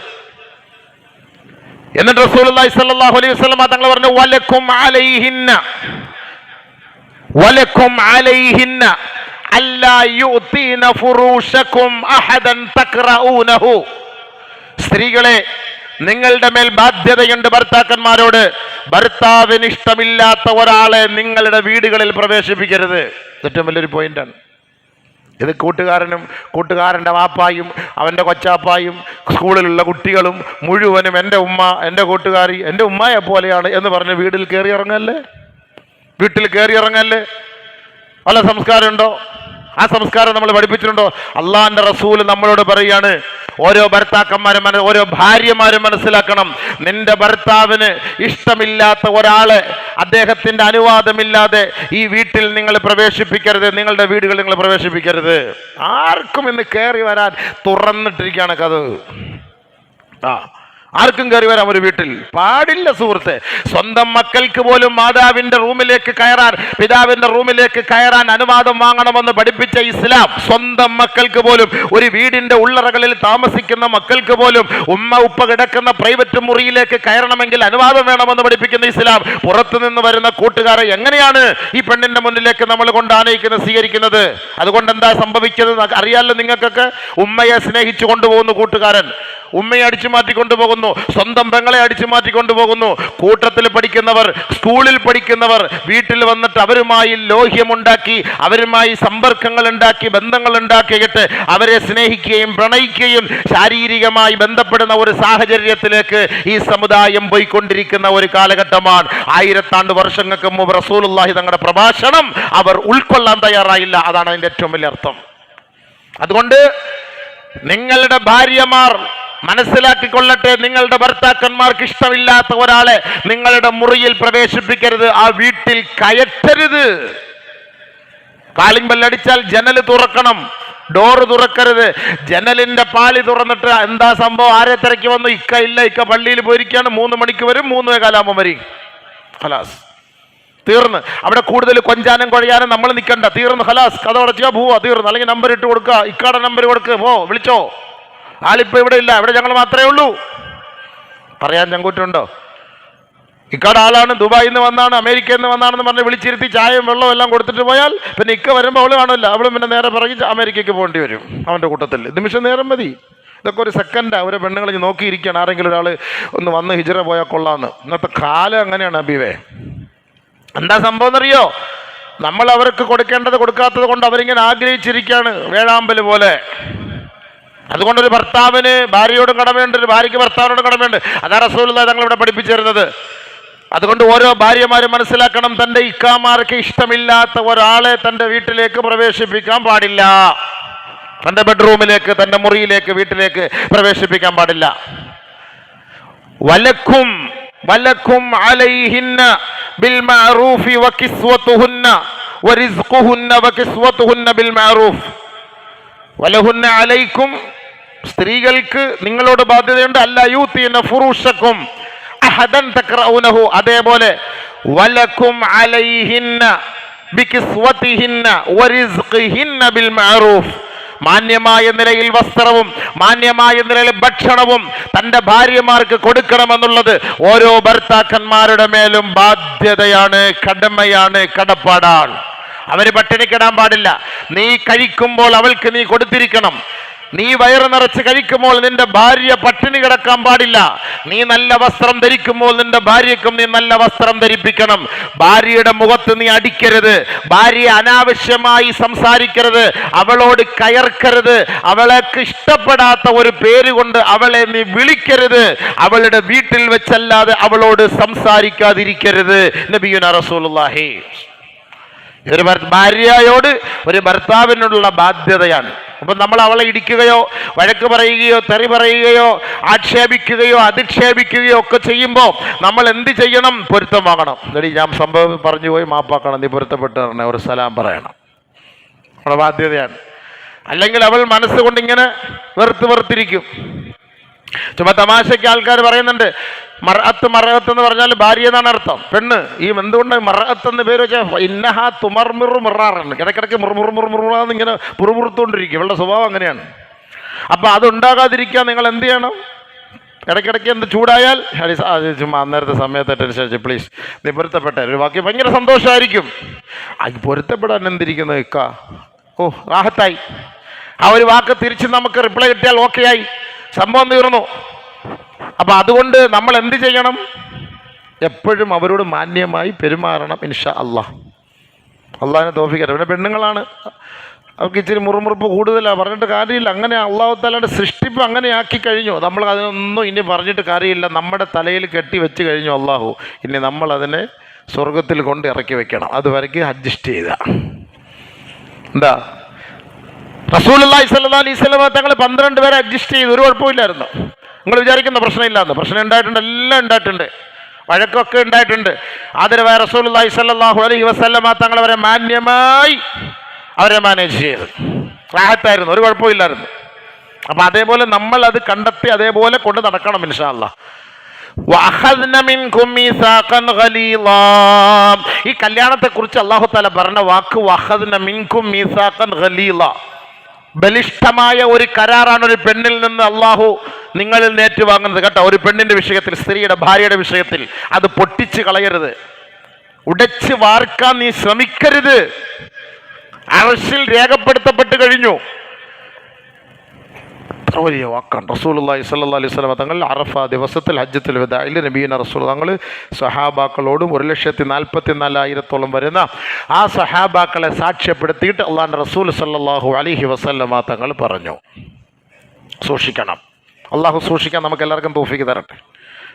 എന്നിട്ട് റസൂലുള്ളാഹി സ്വല്ലല്ലാഹു അലൈഹി വസല്ലം തങ്ങൾ പറഞ്ഞു, വലക്കും അലൈഹിന്ന അല്ലാ യുതീന ഫുറൂശകും അഹദൻ തഖറഊനഹു. സ്ത്രീകളെ, നിങ്ങളുടെ മേൽ ബാധ്യതയുണ്ട് ഭർത്താക്കന്മാരോട്, ഭർത്താവിന് ഇഷ്ടമില്ലാത്ത ഒരാളെ നിങ്ങളുടെ വീടുകളിൽ പ്രവേശിപ്പിക്കരുത്. ഏറ്റവും വലിയൊരു പോയിന്റാണ് ഇത്. കൂട്ടുകാരൻ്റെ വാപ്പായും അവൻ്റെ കൊച്ചാപ്പായും സ്കൂളിലുള്ള കുട്ടികളും മുഴുവനും എൻ്റെ ഉമ്മ, എൻ്റെ കൂട്ടുകാരി, എൻ്റെ ഉമ്മയെ പോലെയാണ് എന്ന് പറഞ്ഞ് വീട്ടിൽ കയറി ഇറങ്ങല്ലേ? വല്ല സംസ്കാരമുണ്ടോ? ആ സംസ്കാരം നമ്മൾ പഠിപ്പിച്ചിട്ടുണ്ടോ? അള്ളാഹിന്റെ റസൂൽ നമ്മളോട് പറയാണ്, ഓരോ ഭർത്താക്കന്മാരും ഓരോ ഭാര്യമാരും മനസ്സിലാക്കണം, നിന്റെ ഭർത്താവിന് ഇഷ്ടമില്ലാത്ത ഒരാളെ അദ്ദേഹത്തിന്റെ അനുവാദമില്ലാതെ ഈ വീട്ടിൽ നിങ്ങൾ പ്രവേശിപ്പിക്കരുത്, നിങ്ങളുടെ വീടുകൾ നിങ്ങൾ പ്രവേശിപ്പിക്കരുത്. ആർക്കും ഇന്ന് കയറി വരാൻ തുറന്നിട്ടിരിക്കുകയാണ് കഥവ്. ആർക്കും കയറി വരാം ഒരു വീട്ടിൽ, പാടില്ല സുഹൃത്തെ. സ്വന്തം മക്കൾക്ക് പോലും മാതാവിന്റെ റൂമിലേക്ക് കയറാൻ, പിതാവിന്റെ റൂമിലേക്ക് കയറാൻ അനുവാദം വാങ്ങണമെന്ന് പഠിപ്പിച്ച ഇസ്ലാം, സ്വന്തം മക്കൾക്ക് പോലും, ഒരു വീടിന്റെ ഉള്ളറകളിൽ താമസിക്കുന്ന മക്കൾക്ക് പോലും ഉമ്മ ഉപ്പ കിടക്കുന്ന പ്രൈവറ്റ് മുറിയിലേക്ക് കയറണമെങ്കിൽ അനുവാദം വേണമെന്ന് പഠിപ്പിക്കുന്ന ഇസ്ലാം, പുറത്തു നിന്ന് വരുന്ന കൂട്ടുകാരെ എങ്ങനെയാണ് ഈ പെണ്ണിന്റെ മുന്നിലേക്ക് നമ്മൾ കൊണ്ട് ആനയിക്കുന്നത്, സ്വീകരിക്കുന്നത്? അതുകൊണ്ട് എന്താ സംഭവിക്കുന്നത് അറിയാലോ നിങ്ങൾക്കൊക്കെ. ഉമ്മയെ സ്നേഹിച്ചു കൊണ്ടുപോകുന്നു കൂട്ടുകാരൻ, ഉമ്മയെ അടിച്ചു മാറ്റിക്കൊണ്ടുപോകുന്നു, സ്വന്തം പെങ്ങളെ അടിച്ചു മാറ്റിക്കൊണ്ടുപോകുന്നു. കൂട്ടത്തിൽ പഠിക്കുന്നവർ, സ്കൂളിൽ പഠിക്കുന്നവർ വീട്ടിൽ വന്നിട്ട് അവരുമായി ലോഹ്യമുണ്ടാക്കി, അവരുമായി സമ്പർക്കങ്ങൾ ഉണ്ടാക്കി, ബന്ധങ്ങൾ ഉണ്ടാക്കിയിട്ട് അവരെ സ്നേഹിക്കുകയും പ്രണയിക്കുകയും ശാരീരികമായി ബന്ധപ്പെടുന്ന ഒരു സാഹചര്യത്തിലേക്ക് ഈ സമുദായം പോയിക്കൊണ്ടിരിക്കുന്ന ഒരു കാലഘട്ടമാണ്. 1000 വർഷങ്ങൾക്ക് മുമ്പ് റസൂലുള്ളാഹി തങ്ങളുടെ പ്രഭാഷണം അവർ ഉൾക്കൊള്ളാൻ തയ്യാറായില്ല. അതാണ് അതിൻ്റെ ഏറ്റവും വലിയ അർത്ഥം. അതുകൊണ്ട് നിങ്ങളുടെ ഭാര്യമാർ മനസ്സിലാക്കിക്കൊള്ളട്ടെ, നിങ്ങളുടെ ഭർത്താക്കന്മാർക്ക് ഇഷ്ടമില്ലാത്ത ഒരാളെ നിങ്ങളുടെ മുറിയിൽ പ്രവേശിപ്പിക്കരുത്, ആ വീട്ടിൽ കയറ്റരുത്. കാലിംഗ് ബെല്ലടിച്ചാൽ ജനൽ തുറക്കണം, ഡോറ് തുറക്കരുത്. ജനലിന്റെ പാളി തുറന്നിട്ട് എന്താ സംഭവം, ആരെ തിരക്കി വന്നു? ഇക്ക പള്ളിയിൽ പോയിരിക്കുകയാണ്, 3 മണിക്ക് വരും, 3:15 വരും, ഖലാസ് തീർന്ന്. അവിടെ കൂടുതൽ കൊഞ്ചാനും കുഴയാനും നമ്മൾ നിൽക്കണ്ട, തീർന്ന് ഖലാസ്, കഥ അടച്ചുക, പോവാ, തീർന്ന്. അല്ലെങ്കിൽ നമ്പർ ഇട്ട് കൊടുക്കുക, ഇക്കാടെ നമ്പർ കൊടുക്കുക, വിളിച്ചോ, ആളിപ്പോ ഇവിടെ ഇല്ല, ഇവിടെ ഞങ്ങൾ മാത്രമേ ഉള്ളൂ. പറയാൻ ചങ്കൂറ്റുണ്ടോ? ഇക്കാട് ആളാണ്, ദുബായിൽ നിന്ന് വന്നാണ്, അമേരിക്കയിൽ നിന്ന് വന്നാണെന്ന് പറഞ്ഞ് വിളിച്ചിരുത്തി ചായയും വെള്ളവും എല്ലാം കൊടുത്തിട്ട് പോയാൽ പിന്നെ ഇക്ക വരുമ്പോൾ അവള് കാണില്ല, അവളും പിന്നെ നേരെ പിറകി അമേരിക്കയ്ക്ക് പോകേണ്ടി വരും അവൻ്റെ കൂട്ടത്തിൽ. നിമിഷം നേരം മതി. ഇതൊക്കെ ഒരു സെക്കൻഡാണ്. ഒരു പെണ്ണുങ്ങൾ നോക്കിയിരിക്കുകയാണ്, ആരെങ്കിലും ഒരാൾ ഒന്ന് വന്ന് ഹിജറ പോയാൽ കൊള്ളാമെന്ന്. ഇന്നത്തെ കാലം അങ്ങനെയാണ് അബീവേ. എന്താ സംഭവം എന്നറിയോ? നമ്മൾ അവർക്ക് കൊടുക്കേണ്ടത് കൊടുക്കാത്തത് കൊണ്ട് അവരിങ്ങനെ ആഗ്രഹിച്ചിരിക്കുകയാണ്, വേഴാമ്പല് പോലെ. അതുകൊണ്ടൊരു ഭർത്താവിന് ഭാര്യയോടും കടമയുണ്ട്, ഒരു ഭാര്യയ്ക്ക് ഭർത്താവിനോടും കടമയുണ്ട്. അതാ റസൂലുള്ളാഹി തങ്ങളിവിടെ പഠിപ്പിച്ചു തരുന്നത്. അതുകൊണ്ട് ഓരോ ഭാര്യമാരും മനസ്സിലാക്കണം, തൻ്റെ ഇക്കാമാർക്ക് ഇഷ്ടമില്ലാത്ത ഒരാളെ തൻ്റെ വീട്ടിലേക്ക് പ്രവേശിപ്പിക്കാൻ പാടില്ല. തൻ്റെ ബെഡ്റൂമിലേക്ക്, തൻ്റെ മുറിയിലേക്ക്, വീട്ടിലേക്ക് പ്രവേശിപ്പിക്കാൻ പാടില്ല. വലക്കും അലൈഹിന്ന ബിൽ മഅറൂഫി വകിസ്വതുഹുന്ന വറിസ്ഖുഹുന്ന വകിസ്വതുഹുന്ന ബിൽ മഅറൂഫ് വലഹുന്ന അലൈക്കും. സ്ത്രീകൾക്ക് നിങ്ങളോട് ബാധ്യതയുണ്ട്. അല്ലാ യൂതീന ഫുറൂശക്കും അഹദൻ തഖറഊനഹു. അതേപോലെ വലക്കും അലൈഹിന്ന ബികിസ്വതിഹിന്ന വറിസ്ഖിഹിന്ന ബിൽ മഅറൂഫ്. മാന്യമായ നിലയിൽ വസ്ത്രവും മാന്യമായ നിലയിൽ ഭക്ഷണവും തൻ്റെ ഭാര്യമാർക്ക് കൊടുക്കണമെന്നുള്ളത് ഓരോ ഭർത്താക്കന്മാരുടെ മേലും ബാധ്യതയാണ്, കടമയാണ്, കടപ്പാടാണ്. അവര് പട്ടിണിക്കിടാൻ പാടില്ല. നീ കഴിക്കുമ്പോൾ അവൾക്ക് നീ കൊടുത്തിരിക്കണം. നീ വയറ് നിറച്ച് കഴിക്കുമ്പോൾ നിന്റെ ഭാര്യ പട്ടിണി കിടക്കാൻ പാടില്ല. നീ നല്ല വസ്ത്രം ധരിക്കുമ്പോൾ നിന്റെ ഭാര്യയ്ക്കും നീ നല്ല വസ്ത്രം ധരിപ്പിക്കണം. ഭാര്യയുടെ മുഖത്ത് നീ അടിക്കരുത്, ഭാര്യയെ അനാവശ്യമായി സംസാരിക്കരുത്, അവളോട് കയർക്കരുത്, അവൾക്ക് ഇഷ്ടപ്പെടാത്ത ഒരു പേര് കൊണ്ട് അവളെ നീ വിളിക്കരുത്, അവളുടെ വീട്ടിൽ വെച്ചല്ലാതെ അവളോട് സംസാരിക്കാതിരിക്കരുത്. നബിയുനാ റസൂലുള്ളാഹി. ഒരു ഭാര്യയോട് ഒരു ഭർത്താവിനോടുള്ള ബാധ്യതയാണ്. അപ്പം നമ്മൾ അവളെ ഇടിക്കുകയോ വഴക്ക് പറയുകയോ തെറി പറയുകയോ ആക്ഷേപിക്കുകയോ അധിക്ഷേപിക്കുകയോ ഒക്കെ ചെയ്യുമ്പോൾ നമ്മൾ എന്ത് ചെയ്യണം? പൊരുത്തം വാങ്ങണം. എന്നിട്ട് ഞാൻ സംഭവം പറഞ്ഞു പോയി, മാപ്പാക്കണം, നീ പൊരുത്തപ്പെട്ട് തരണേ, ഒരു സലാം പറയണം. നമ്മുടെ ബാധ്യതയാണ്. അല്ലെങ്കിൽ അവൾ മനസ്സുകൊണ്ട് ഇങ്ങനെ വെറുത്തിരിക്കും. ചുമ്മാ തമാശയ്ക്ക് ആൾക്കാർ പറയുന്നുണ്ട്, മറഅത്ത് എന്ന് പറഞ്ഞാൽ ഭാര്യ എന്നാണ് അർത്ഥം, പെണ്ണ്. ഈ എന്തുകൊണ്ട് മറഅത്ത് എന്ന് പേര് വെച്ചാൽ ഇന്നഹാ തുമർമിറു മിറാറാണ്, ഇടയ്ക്കിടയ്ക്ക് മുറുമുറുമുറുമുറാന്ന് ഇങ്ങനെ പുറമുറുത്തുകൊണ്ടിരിക്കും. ഇവളുടെ സ്വഭാവം അങ്ങനെയാണ്. അപ്പം അതുണ്ടാകാതിരിക്കാൻ നിങ്ങൾ എന്ത് ചെയ്യണം? ഇടയ്ക്കിടയ്ക്ക് എന്ത് ചൂടായാൽ ചുമ്മാ അന്നേരത്തെ സമയത്തനുസരിച്ച് പ്ലീസ് നീ പൊരുത്തപ്പെട്ടെ, ഒരു ബാക്കി ഭയങ്കര സന്തോഷമായിരിക്കും. അത് പൊരുത്തപ്പെടാൻ എന്തിരിക്കുന്നു ഇക്ക, ഓ റാഹത്തായി. ആ ഒരു വാക്ക് തിരിച്ച് നമുക്ക് റിപ്ലൈ കിട്ടിയാൽ ഓക്കെ ആയി, സംഭവം തീർന്നു. അപ്പം അതുകൊണ്ട് നമ്മൾ എന്ത് ചെയ്യണം? എപ്പോഴും അവരോട് മാന്യമായി പെരുമാറണം. ഇൻഷാ അല്ലാഹ്. അള്ളാഹിനെ തോഫിക്കട്ടെ. പിന്നെ പെണ്ണുങ്ങളാണ്, അവർക്ക് ഇച്ചിരി മുറുമുറുപ്പ് കൂടുതലാണ്, പറഞ്ഞിട്ട് കാര്യമില്ല. അങ്ങനെ അള്ളാഹു തആലയുടെ സൃഷ്ടിപ്പ് അങ്ങനെ ആക്കി കഴിഞ്ഞു. നമ്മൾ അതിനൊന്നും ഇനി പറഞ്ഞിട്ട് കാര്യമില്ല. നമ്മുടെ തലയിൽ കെട്ടി വെച്ച് കഴിഞ്ഞു അള്ളാഹു. ഇനി നമ്മളതിനെ സ്വർഗത്തിൽ കൊണ്ട് ഇറക്കി വെക്കണം. അതുവരയ്ക്ക് അഡ്ജസ്റ്റ് ചെയ്ത എന്താ റസൂലുള്ളാഹി സ്വല്ലല്ലാഹു അലൈഹി വസല്ലം തങ്ങൾ 12 പേരെ അഡ്ജസ്റ്റ് ചെയ്തു, ഒരു കുഴപ്പമില്ലായിരുന്നു. നിങ്ങൾ വിചാരിക്കുന്ന പ്രശ്നമില്ലാന്ന്. പ്രശ്നം ഉണ്ടായിട്ടുണ്ട്, എല്ലാം ഉണ്ടായിട്ടുണ്ട്, വഴക്കൊക്കെ ഉണ്ടായിട്ടുണ്ട്. ആദരവായ റസൂലുള്ളാഹി സ്വല്ലല്ലാഹു അലൈഹി വസല്ലം തങ്ങൾ അവരെ മാന്യമായി അവരെ മാനേജ് ചെയ്ത് റാഹത്തായിരുന്നു, ഒരു കുഴപ്പമില്ലായിരുന്നു. അപ്പം അതേപോലെ നമ്മൾ അത് കണ്ടെത്തി അതേപോലെ കൊണ്ട് നടക്കണം ഇൻഷാ അല്ലാഹ്. ഈ കല്യാണത്തെക്കുറിച്ച് അല്ലാഹു തആല പറഞ്ഞ വാക്ക് വഅഖദ്ന മിൻകും മീസാഖൻ ഗലീള, ബലിഷ്ഠമായ ഒരു കരാറാണ് ഒരു പെണ്ണിൽ നിന്ന് അള്ളാഹു നിങ്ങളിൽ ഏറ്റുവാങ്ങുന്നത് കേട്ടോ. ഒരു പെണ്ണിന്റെ വിഷയത്തിൽ, സ്ത്രീയുടെ ഭാര്യയുടെ വിഷയത്തിൽ അത് പൊട്ടിച്ച് കളയരുത്, ഉടച്ച് വാർക്കാൻ നീ ശ്രമിക്കരുത്. അർശിൽ രേഖപ്പെടുത്തപ്പെട്ട് കഴിഞ്ഞു. അത്ര വലിയ വാക്കാണ്. റസൂലുള്ളാഹി സ്വല്ലല്ലാഹു അലൈഹി വസല്ലം തങ്ങൾ അറഫ ദിവസത്തിൽ ഹജ്ജത്തുൽ വദാഇൽ നബിയിന റസൂൽ തങ്ങൾ സഹാബാക്കളോടും 1,44,000 വരുന്ന ആ സഹാബാക്കളെ സാക്ഷ്യപ്പെടുത്തിയിട്ട് അള്ളാഹുവിൻ്റെ റസൂൽ സ്വല്ലല്ലാഹു അലൈഹി വസല്ലം തങ്ങൾ പറഞ്ഞു, സൂക്ഷിക്കണം. അള്ളാഹു സൂക്ഷിക്കാൻ നമുക്ക് എല്ലാവർക്കും തൗഫീഖ് തരട്ടെ.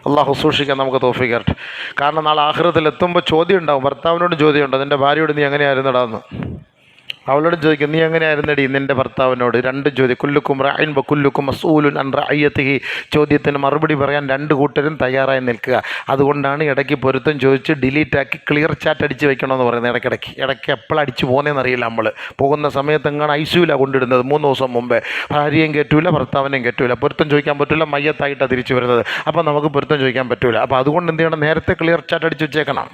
അള്ളാഹു സൂക്ഷിക്കാൻ നമുക്ക് തൗഫീഖ് തരട്ടെ. കാരണം നാളെ ആഖിറത്തിൽ എത്തുമ്പോൾ ചോദ്യം ഉണ്ടാവും, ഭർത്താവിനോട് ചോദ്യമുണ്ട്, നിൻ്റെ ഭാര്യയോട് നീ എങ്ങനെയായിരുന്നടാന്ന്. അവളോട് ചോദിക്കും, നീ എങ്ങനെയായിരുന്നടി നിൻ്റെ ഭർത്താവിനോട്? 2 ചോദ്യം. കുല്ലുക്കും റഅയിൻ വ കുല്ലുക്കും മസ്ഊലുൻ അൻ റഅയ്യതിഹി. ചോദ്യത്തിന് മറുപടി പറയാൻ 2 കൂട്ടരും തയ്യാറായി നിൽക്കുക. അതുകൊണ്ടാണ് ഇടയ്ക്ക് പൊരുത്തം ചോദിച്ച് ഡിലീറ്റാക്കി ക്ലിയർ ചാറ്റ് അടിച്ച് വെക്കണമെന്ന് പറയുന്നത്. ഇടയ്ക്ക് എപ്പോഴും അടിച്ച് പോകുന്നതെന്ന് അറിയില്ല. നമ്മൾ പോകുന്ന സമയത്ത് എങ്ങാണ് ഐസിയുലാണ് കൊണ്ടിടുന്നത് 3 ദിവസം മുമ്പേ. ഭാര്യയും കയറ്റൂല, ഭർത്താവിനെയും കയറ്റൂല, പൊരുത്തം ചോദിക്കാൻ പറ്റില്ല, മയ്യത്തായിട്ടാണ് തിരിച്ചു വരുന്നത്. അപ്പോൾ നമുക്ക് പൊരുത്തം ചോദിക്കാൻ പറ്റില്ല. അപ്പോൾ അതുകൊണ്ട് എന്ത് ചെയ്യണം? നേരത്തെ ക്ലിയർ ചാറ്റ് അടിച്ച് വെച്ചേക്കണം.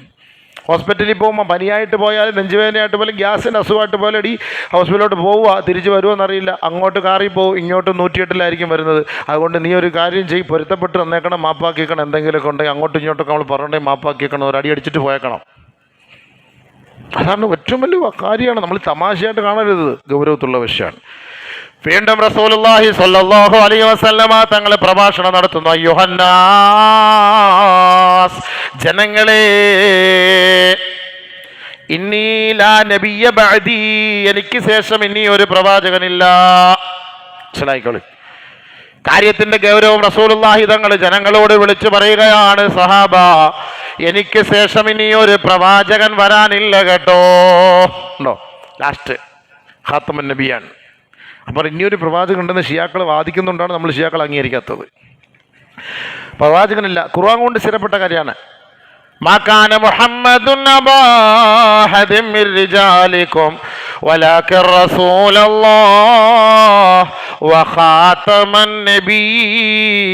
ഹോസ്പിറ്റലിൽ പോകുമ്പോൾ പനിയായിട്ട് പോയാലും നെഞ്ചുവേദനയായിട്ട് പോലും ഗ്യാസിൻ്റെ അസുഖമായിട്ട് പോലെ അടി ഹോസ്പിറ്റലിലോട്ട് പോവുക, തിരിച്ച് വരുമോയെന്നറിയില്ല. അങ്ങോട്ട് കാറിൽ പോകും, ഇങ്ങോട്ട് 108 വരുന്നത്. അതുകൊണ്ട് നീ ഒരു കാര്യം ചെയ്യും, പൊരുത്തപ്പെട്ട് തന്നേക്കണം, മാപ്പാക്കിക്കണം. എന്തെങ്കിലുമൊക്കെ ഉണ്ടെങ്കിൽ അങ്ങോട്ടും ഇങ്ങോട്ടൊക്കെ നമ്മൾ പറഞ്ഞിട്ടുണ്ടെങ്കിൽ മാപ്പാക്കിക്കണം, ഒരു അടി അടിച്ചിട്ട് പോയേക്കണം. അതാണ് ഏറ്റവും വലിയ കാര്യമാണ്. നമ്മൾ തമാശയായിട്ട് കാണരുത്, ഗൗരവത്തുള്ള വിഷയമാണ്. വീണ്ടും റസൂലുള്ളാഹി സ്വല്ലല്ലാഹു അലൈഹി വസല്ലമ തങ്ങൾ പ്രഭാഷണം നടത്തുന്നു. അയ്യുഹന്നാസ്, ജനങ്ങളെ, ഇന്നി ലാ നബിയ്യ ബഅദി, എനിക്ക് ശേഷം ഇനി ഒരു പ്രവാചകനില്ല. മനസ്സിലായിക്കോളൂ കാര്യത്തിന്റെ ഗൗരവം. റസൂലുള്ളാഹി തങ്ങൾ ജനങ്ങളോട് വിളിച്ചു പറയുകയാണ്, സഹാബ, എനിക്ക് ശേഷം ഇനി ഒരു പ്രവാചകൻ വരാനില്ല കേട്ടോ. ഉണ്ടോ? ലാസ്റ്റ് ഖാത്തമുൻ നബിയാണ്. അപ്പോൾ ഇനിയൊരു പ്രവാചകൻ ഉണ്ടെന്ന് ഷിയാക്കൾ വാദിക്കുന്നുണ്ടാണ് നമ്മൾ ഷിയാക്കൾ അംഗീകരിക്കാത്തത്. പ്രവാചകനില്ല, ഖുർആൻ കൊണ്ട് സ്ഥിരപ്പെട്ട കാര്യമാണ്. മാ കാന മുഹമ്മദുൻ അബാ അഹദിൻ മിർ റിജാലികും വലാകിൻ റസൂലല്ലാഹ് വ ഖാതമൻ നബിയ്യീൻ.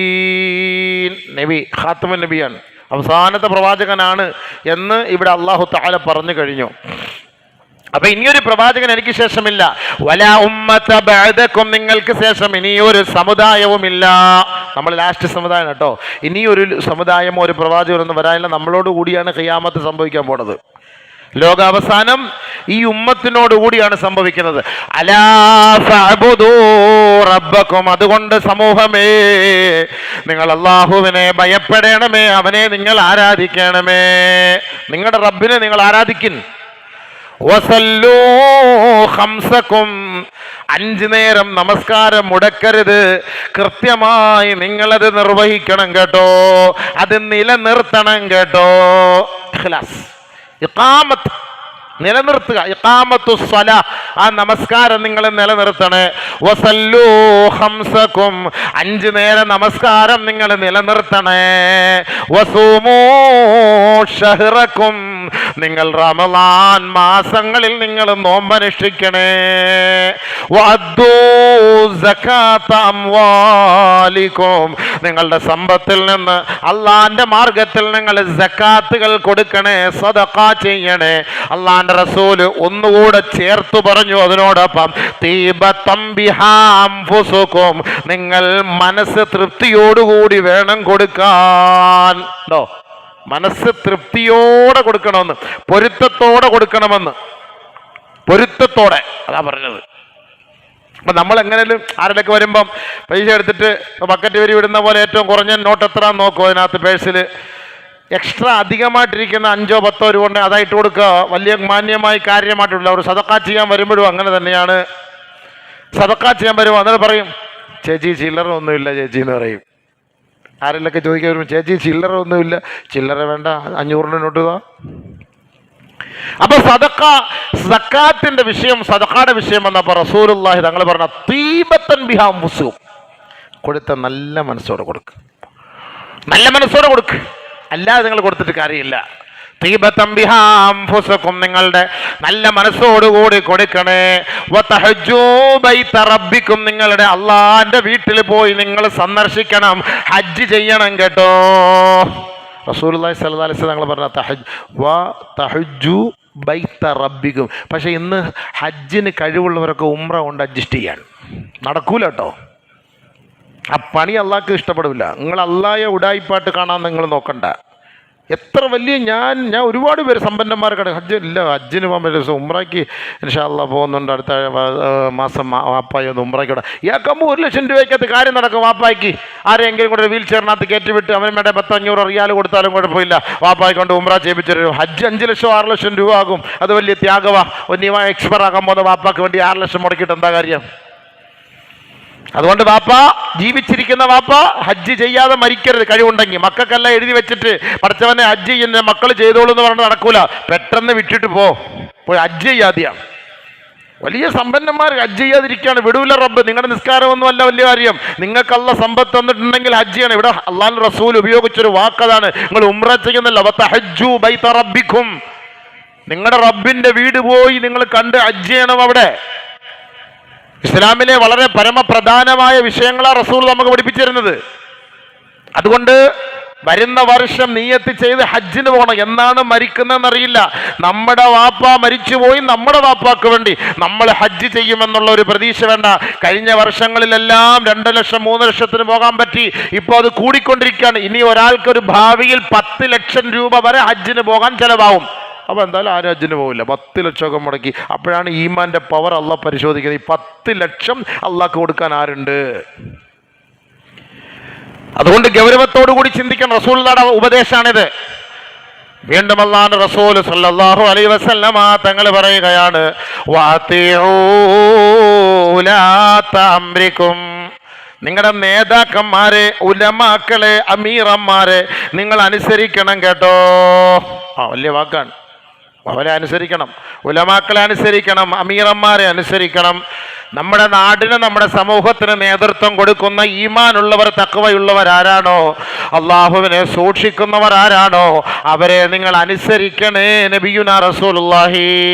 നബി ഖാത്തമുൻ നബിയാണ്, അവസാനത്തെ പ്രവാചകനാണ് എന്ന് ഇവിടെ അല്ലാഹു തആല പറഞ്ഞു കഴിഞ്ഞു. അപ്പൊ ഇനിയൊരു പ്രവാചകൻ എനിക്ക് ശേഷമില്ല. വലാ ഉമ്മത ബഅദകും, നിങ്ങൾക്ക് ശേഷം ഇനിയൊരു സമുദായവുമില്ല. നമ്മൾ ലാസ്റ്റ് സമുദായം കേട്ടോ. ഇനിയൊരു സമുദായമോ ഒരു പ്രവാചകനൊന്നും വരാനില്ല. നമ്മളോട് കൂടിയാണ് ഖിയാമത്ത് സംഭവിക്കാൻ പോണത്. ലോകാവസാനം ഈ ഉമ്മത്തിനോട് കൂടിയാണ് സംഭവിക്കുന്നത്. അലാ ഫഅബുദൂ റബ്ബക്കും, അതുകൊണ്ട് സമൂഹമേ, നിങ്ങൾ അല്ലാഹുവിനെ ഭയപ്പെടണമേ, അവനെ നിങ്ങൾ ആരാധിക്കണമേ. നിങ്ങളുടെ റബ്ബിനെ നിങ്ങൾ ആരാധിക്കിൻ. വസല്ലൂ ഖംസക്കും, 5 നേരം നമസ്കാരം മുടക്കരുത്. കൃത്യമായി നിങ്ങളത് നിർവഹിക്കണം കേട്ടോ, അത് നിലനിർത്തണം കേട്ടോ. ഇഖ്ലാസ്, ഇഖാമത്ത്, നിലനിർത്തുക. ഇഖാമത്തു സ്വലാ, ആ നമസ്കാരം നിങ്ങൾ നിലനിർത്തണേ. വസല്ലൂ ഖംസകും 5 നേരം നമസ്കാരം നിങ്ങൾ നിലനിർത്തണേ. വസൂമൂ ഷഹ്റകും നിങ്ങൾ റമളാൻ മാസങ്ങളിൽ നിങ്ങൾ നോമ്പനുഷ്ഠിക്കണേ. വഅദ്ദൂ സകാത അംവാലികും നിങ്ങളുടെ സമ്പത്തിൽ നിന്ന് അള്ളാന്റെ മാർഗത്തിൽ നിങ്ങൾ സകാത്തുകൾ കൊടുക്കണേ, സദഖ ചെയ്യണേ. അള്ളാന്റെ റസൂല് ഒന്നുകൂടെ ചേർത്ത് പറഞ്ഞു അതിനോടൊപ്പം തീബത്തം ബിഹാ അൻഫുസുകും നിങ്ങൾ മനസ്സ് തൃപ്തിയോടുകൂടി വേണം കൊടുക്കാൻ. മനസ്സ് തൃപ്തിയോടെ കൊടുക്കണമെന്ന്, പൊരുത്തത്തോടെ കൊടുക്കണമെന്ന്, പൊരുത്തത്തോടെ അതാ പറഞ്ഞത്. അപ്പം നമ്മൾ എങ്ങനെയും ആരുടെയൊക്കെ വരുമ്പം പൈസ എടുത്തിട്ട് ബക്കറ്റ് വരി വിടുന്ന പോലെ ഏറ്റവും കുറഞ്ഞ നോട്ട് എത്ര നോക്കും അതിനകത്ത് പേഴ്സിൽ എക്സ്ട്രാ അധികമായിട്ടിരിക്കുന്ന 5 10 രൂപ കൊണ്ട് അതായിട്ട് കൊടുക്കുക. വലിയ മാന്യമായി കാര്യമായിട്ടുള്ള ഒരു സദഖ ചെയ്യാൻ വരുമ്പോഴും അങ്ങനെ തന്നെയാണ്. സദഖ ചെയ്യാൻ വരുമ്പോൾ അന്നേരം പറയും ചേച്ചി ചില്ലറ ഒന്നുമില്ല ചേച്ചി എന്ന് പറയും. ആരെല്ലൊക്കെ ചോദിക്കാൻ വരുമ്പോൾ ചേച്ചി ചില്ലറ ഒന്നുമില്ല, ചില്ലറ വേണ്ട 500 നോട്ട് താ. അപ്പൊ സദഖ സക്കാത്തിന്റെ വിഷയം, സദഖയുടെ വിഷയം വന്നപ്പോൾ റസൂലുള്ളാഹി തങ്ങൾ പറഞ്ഞ തീബത്തൻ ബിഹാ അൻഫുസുകും കൊടുത്ത നല്ല മനസ്സോടെ കൊടുക്ക്, നല്ല മനസ്സോടെ കൊടുക്ക്, അല്ലാതെ നിങ്ങൾ കൊടുത്തിട്ട് കാര്യമില്ല. തീബത്തൻ ബിഹാ അൻഫുസുകും നിങ്ങളുടെ നല്ല മനസ്സോടുകൂടി കൊടുക്കണേ. വതഹജ്ജൂ ബൈത റബ്ബിക്കും നിങ്ങളുടെ അള്ളാന്റെ വീട്ടിൽ പോയി നിങ്ങൾ സന്ദർശിക്കണം, ഹജ്ജ് ചെയ്യണം കേട്ടോ. റസൂലുള്ളാഹി സ്വല്ലല്ലാഹു അലൈഹി വസല്ലം തങ്ങൾ പറഞ്ഞ തഹജ്ജു ബൈത റബ്ബിക്കും. പക്ഷേ ഇന്ന് ഹജ്ജിന് കഴിവുള്ളവരൊക്കെ ഉംറ കൊണ്ട് അഡ്ജസ്റ്റ് ചെയ്യാൻ നടക്കൂല കേട്ടോ. ആ പണി അള്ളാഹ്ക്ക് ഇഷ്ടപ്പെടില്ല. നിങ്ങൾ അള്ളാഹയെ ഉടായിപ്പാട്ട് കാണാൻ നിങ്ങൾ നോക്കണ്ട. എത്ര വലിയ ഞാൻ ഒരുപാട് പേര് സമ്പന്നന്മാർക്കാണ് ഹജ്ജിന് പോകാൻ പറ്റും. ഉംറയ്ക്ക് ഇൻഷാ അല്ലാഹ് പോകുന്നുണ്ട് അടുത്ത മാസം. വാപ്പായി ഒന്ന് ഉംറയ്ക്കൂടെ ഇയാൾക്കാകുമ്പോൾ 1 ലക്ഷം രൂപയ്ക്കകത്ത് കാര്യം നടക്കും. വാപ്പായ്ക്ക് ആരെങ്കിലും കൂടെ വീൽ ചെയറിനകത്ത് കയറ്റിവിട്ട് അവന് വേണ്ട 10-500 റിയാൽ കൊടുത്താലും കുഴപ്പമില്ല. വാപ്പായി കൊണ്ട് ഉംറ ചെയ്യിപ്പിച്ചൊരു ഹജ്ജ് 5 ലക്ഷം 6 ലക്ഷം രൂപ ആകും. അത് വലിയ ത്യാഗവാ. നീ എക്സ്പയർ ആകാൻ പോകുന്ന വാപ്പാക്ക് വേണ്ടി 6 ലക്ഷം മുടക്കിയിട്ട് എന്താ കാര്യം? അതുകൊണ്ട് വാപ്പ, ജീവിച്ചിരിക്കുന്ന വാപ്പ ഹജ്ജ് ചെയ്യാതെ മരിക്കരുത്. കഴിവുണ്ടെങ്കിൽ മക്കൾക്കെല്ലാം എഴുതി വെച്ചിട്ട് പഠിച്ചവനെ ഹജ്ജ് ചെയ്യുന്ന മക്കൾ ചെയ്തോളൂ എന്ന് പറഞ്ഞാൽ നടക്കൂല. പെട്ടെന്ന് വിട്ടിട്ട് പോയി ഹജ്ജ് ചെയ്യാതെയാണ്. വലിയ സമ്പന്നന്മാർ ഹജ്ജ് ചെയ്യാതിരിക്കുകയാണ്, വിടൂല റബ്ബ്. നിങ്ങളുടെ നിസ്കാരമൊന്നും അല്ല വലിയ കാര്യം. നിങ്ങൾക്കുള്ള സമ്പത്ത് തന്നിട്ടുണ്ടെങ്കിൽ ഹജ്ജ് ചെയ്യണം. ഇവിടെ അല്ലാഹുവിന്റെ റസൂൽ ഉപയോഗിച്ചൊരു വാക്കതാണ്, നിങ്ങൾ ഉംറ ചെയ്യുന്നില്ല. വതഹജ്ജു ബൈത റബ്ബിക്കും നിങ്ങളുടെ റബ്ബിന്റെ വീട് പോയി നിങ്ങൾ കണ്ട് ഹജ്ജ് ചെയ്യണം. അവിടെ ഇസ്ലാമിലെ വളരെ പരമപ്രധാനമായ വിഷയങ്ങളാണ് റസൂൽ നമുക്ക് പഠിപ്പിച്ചിരുന്നത്. അതുകൊണ്ട് വരുന്ന വർഷം നിയ്യത്ത് ചെയ്ത് ഹജ്ജിന് പോകണം. എന്നാണ് മരിക്കുന്നതെന്നറിയില്ല. നമ്മുടെ വാപ്പ മരിച്ചുപോയി, നമ്മുടെ വാപ്പാക്ക് വേണ്ടി നമ്മൾ ഹജ്ജ് ചെയ്യുമെന്നുള്ള ഒരു പ്രതീക്ഷ വേണ്ട. കഴിഞ്ഞ വർഷങ്ങളിലെല്ലാം 2 ലക്ഷം 3 ലക്ഷത്തിന് പോകാൻ പറ്റി. ഇപ്പോൾ അത് കൂടിക്കൊണ്ടിരിക്കുകയാണ്. ഇനി ഒരാൾക്കൊരു ഭാവിയിൽ 10 ലക്ഷം രൂപ വരെ ഹജ്ജിന് പോകാൻ ചിലവാകും. അപ്പോൾ എന്തായാലും ആരും ഹജ്ജിന് പോകില്ല. 10 ലക്ഷമൊക്കെ മുടക്കി. അപ്പോഴാണ് ഈമാൻ്റെ പവർ അള്ളാഹ് പരിശോധിക്കുന്നത്. ഈ 10 ലക്ഷം അള്ളാഹ്ക്ക് കൊടുക്കാൻ ആരുണ്ട്? അതുകൊണ്ട് ഗൗരവത്തോടു കൂടി ചിന്തിക്കണം. റസൂലുള്ളാഹിയുടെ ഉപദേശമാണിത്. വീണ്ടും അല്ലാഹുവിന്റെ റസൂൽ സല്ലല്ലാഹു അലൈഹി വസല്ലമ തങ്ങൾ പറയുകയാണ്, വഅതിഉ ഉലാത അംരിക്കും നിങ്ങളുടെ നേതാക്കന്മാരെ, ഉലമാക്കളെ, അമീറന്മാരെ നിങ്ങൾ അനുസരിക്കണം കേട്ടോ. വലിയ വാക്കാണ്. അവരെ അനുസരിക്കണം, ഉലമാക്കളെ അനുസരിക്കണം, അമീറന്മാരെ അനുസരിക്കണം. നമ്മുടെ നാടിന്, നമ്മുടെ സമൂഹത്തിന് നേതൃത്വം കൊടുക്കുന്ന ഈമാനുള്ളവർ, തഖ്വയുള്ളവരാരാണോ, അള്ളാഹുവിനെ സൂക്ഷിക്കുന്നവർ ആരാണോ, അവരെ നിങ്ങൾ അനുസരിക്കണേ. നബിയുനാ റസൂലുള്ളാഹി